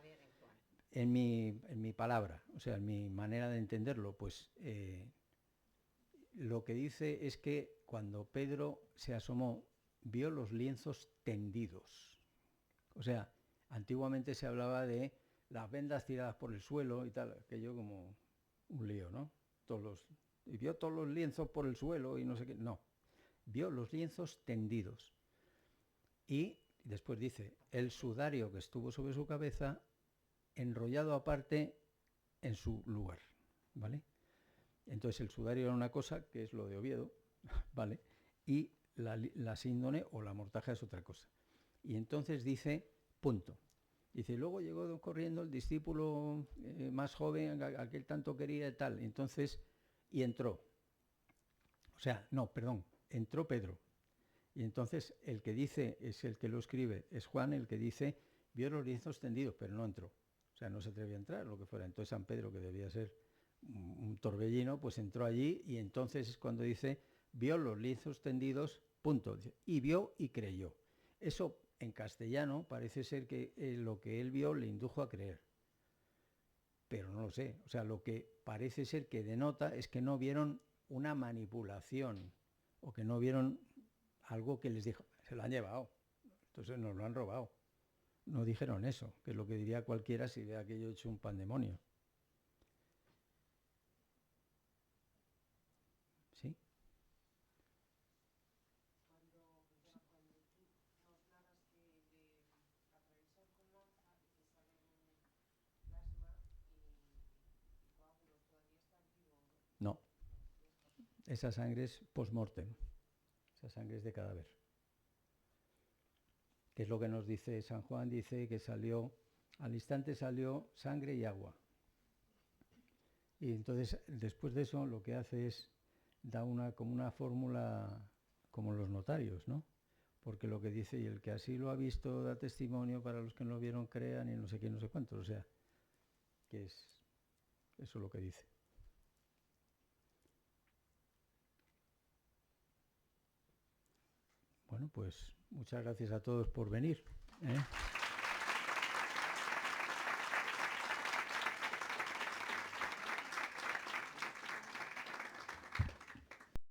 en mi palabra, o sea, en mi manera de entenderlo, pues lo que dice es que cuando Pedro se asomó, vio los lienzos tendidos. O sea, antiguamente se hablaba de las vendas tiradas por el suelo y tal, aquello como un lío, ¿no? Y vio todos los lienzos por el suelo y no sé qué. No, vio los lienzos tendidos. Y después dice, el sudario que estuvo sobre su cabeza enrollado aparte en su lugar, ¿vale? Entonces el sudario era una cosa, que es lo de Oviedo, ¿vale? Y la síndone o la mortaja es otra cosa. Y entonces dice, punto. Dice, luego llegó corriendo el discípulo más joven, aquel tanto quería y tal. Entonces, y entró. O sea, no, perdón, entró Pedro. Y entonces el que dice, es el que lo escribe, es Juan el que dice, vio los lienzos tendidos, pero no entró. O sea, no se atrevía a entrar, lo que fuera. Entonces San Pedro, que debía ser un torbellino, pues entró allí y entonces es cuando dice, vio los lienzos tendidos, punto. Y vio y creyó. Eso en castellano parece ser que lo que él vio le indujo a creer. Pero no lo sé. O sea, lo que parece ser que denota es que no vieron una manipulación o que no vieron algo que les dijo, se lo han llevado, entonces nos lo han robado. No dijeron eso, que es lo que diría cualquiera si ve aquello hecho un pandemonio. ¿Sí? No, esa sangre es post-mortem, esa sangre es de cadáver. Que es lo que nos dice San Juan, dice que al instante salió sangre y agua. Y entonces, después de eso, lo que hace es, da como una fórmula, como los notarios, ¿no? Porque lo que dice, y el que así lo ha visto da testimonio, para los que no lo vieron crean, y no sé qué, no sé cuántos, o sea, que es eso lo que dice. Bueno, pues muchas gracias a todos por venir, ¿eh?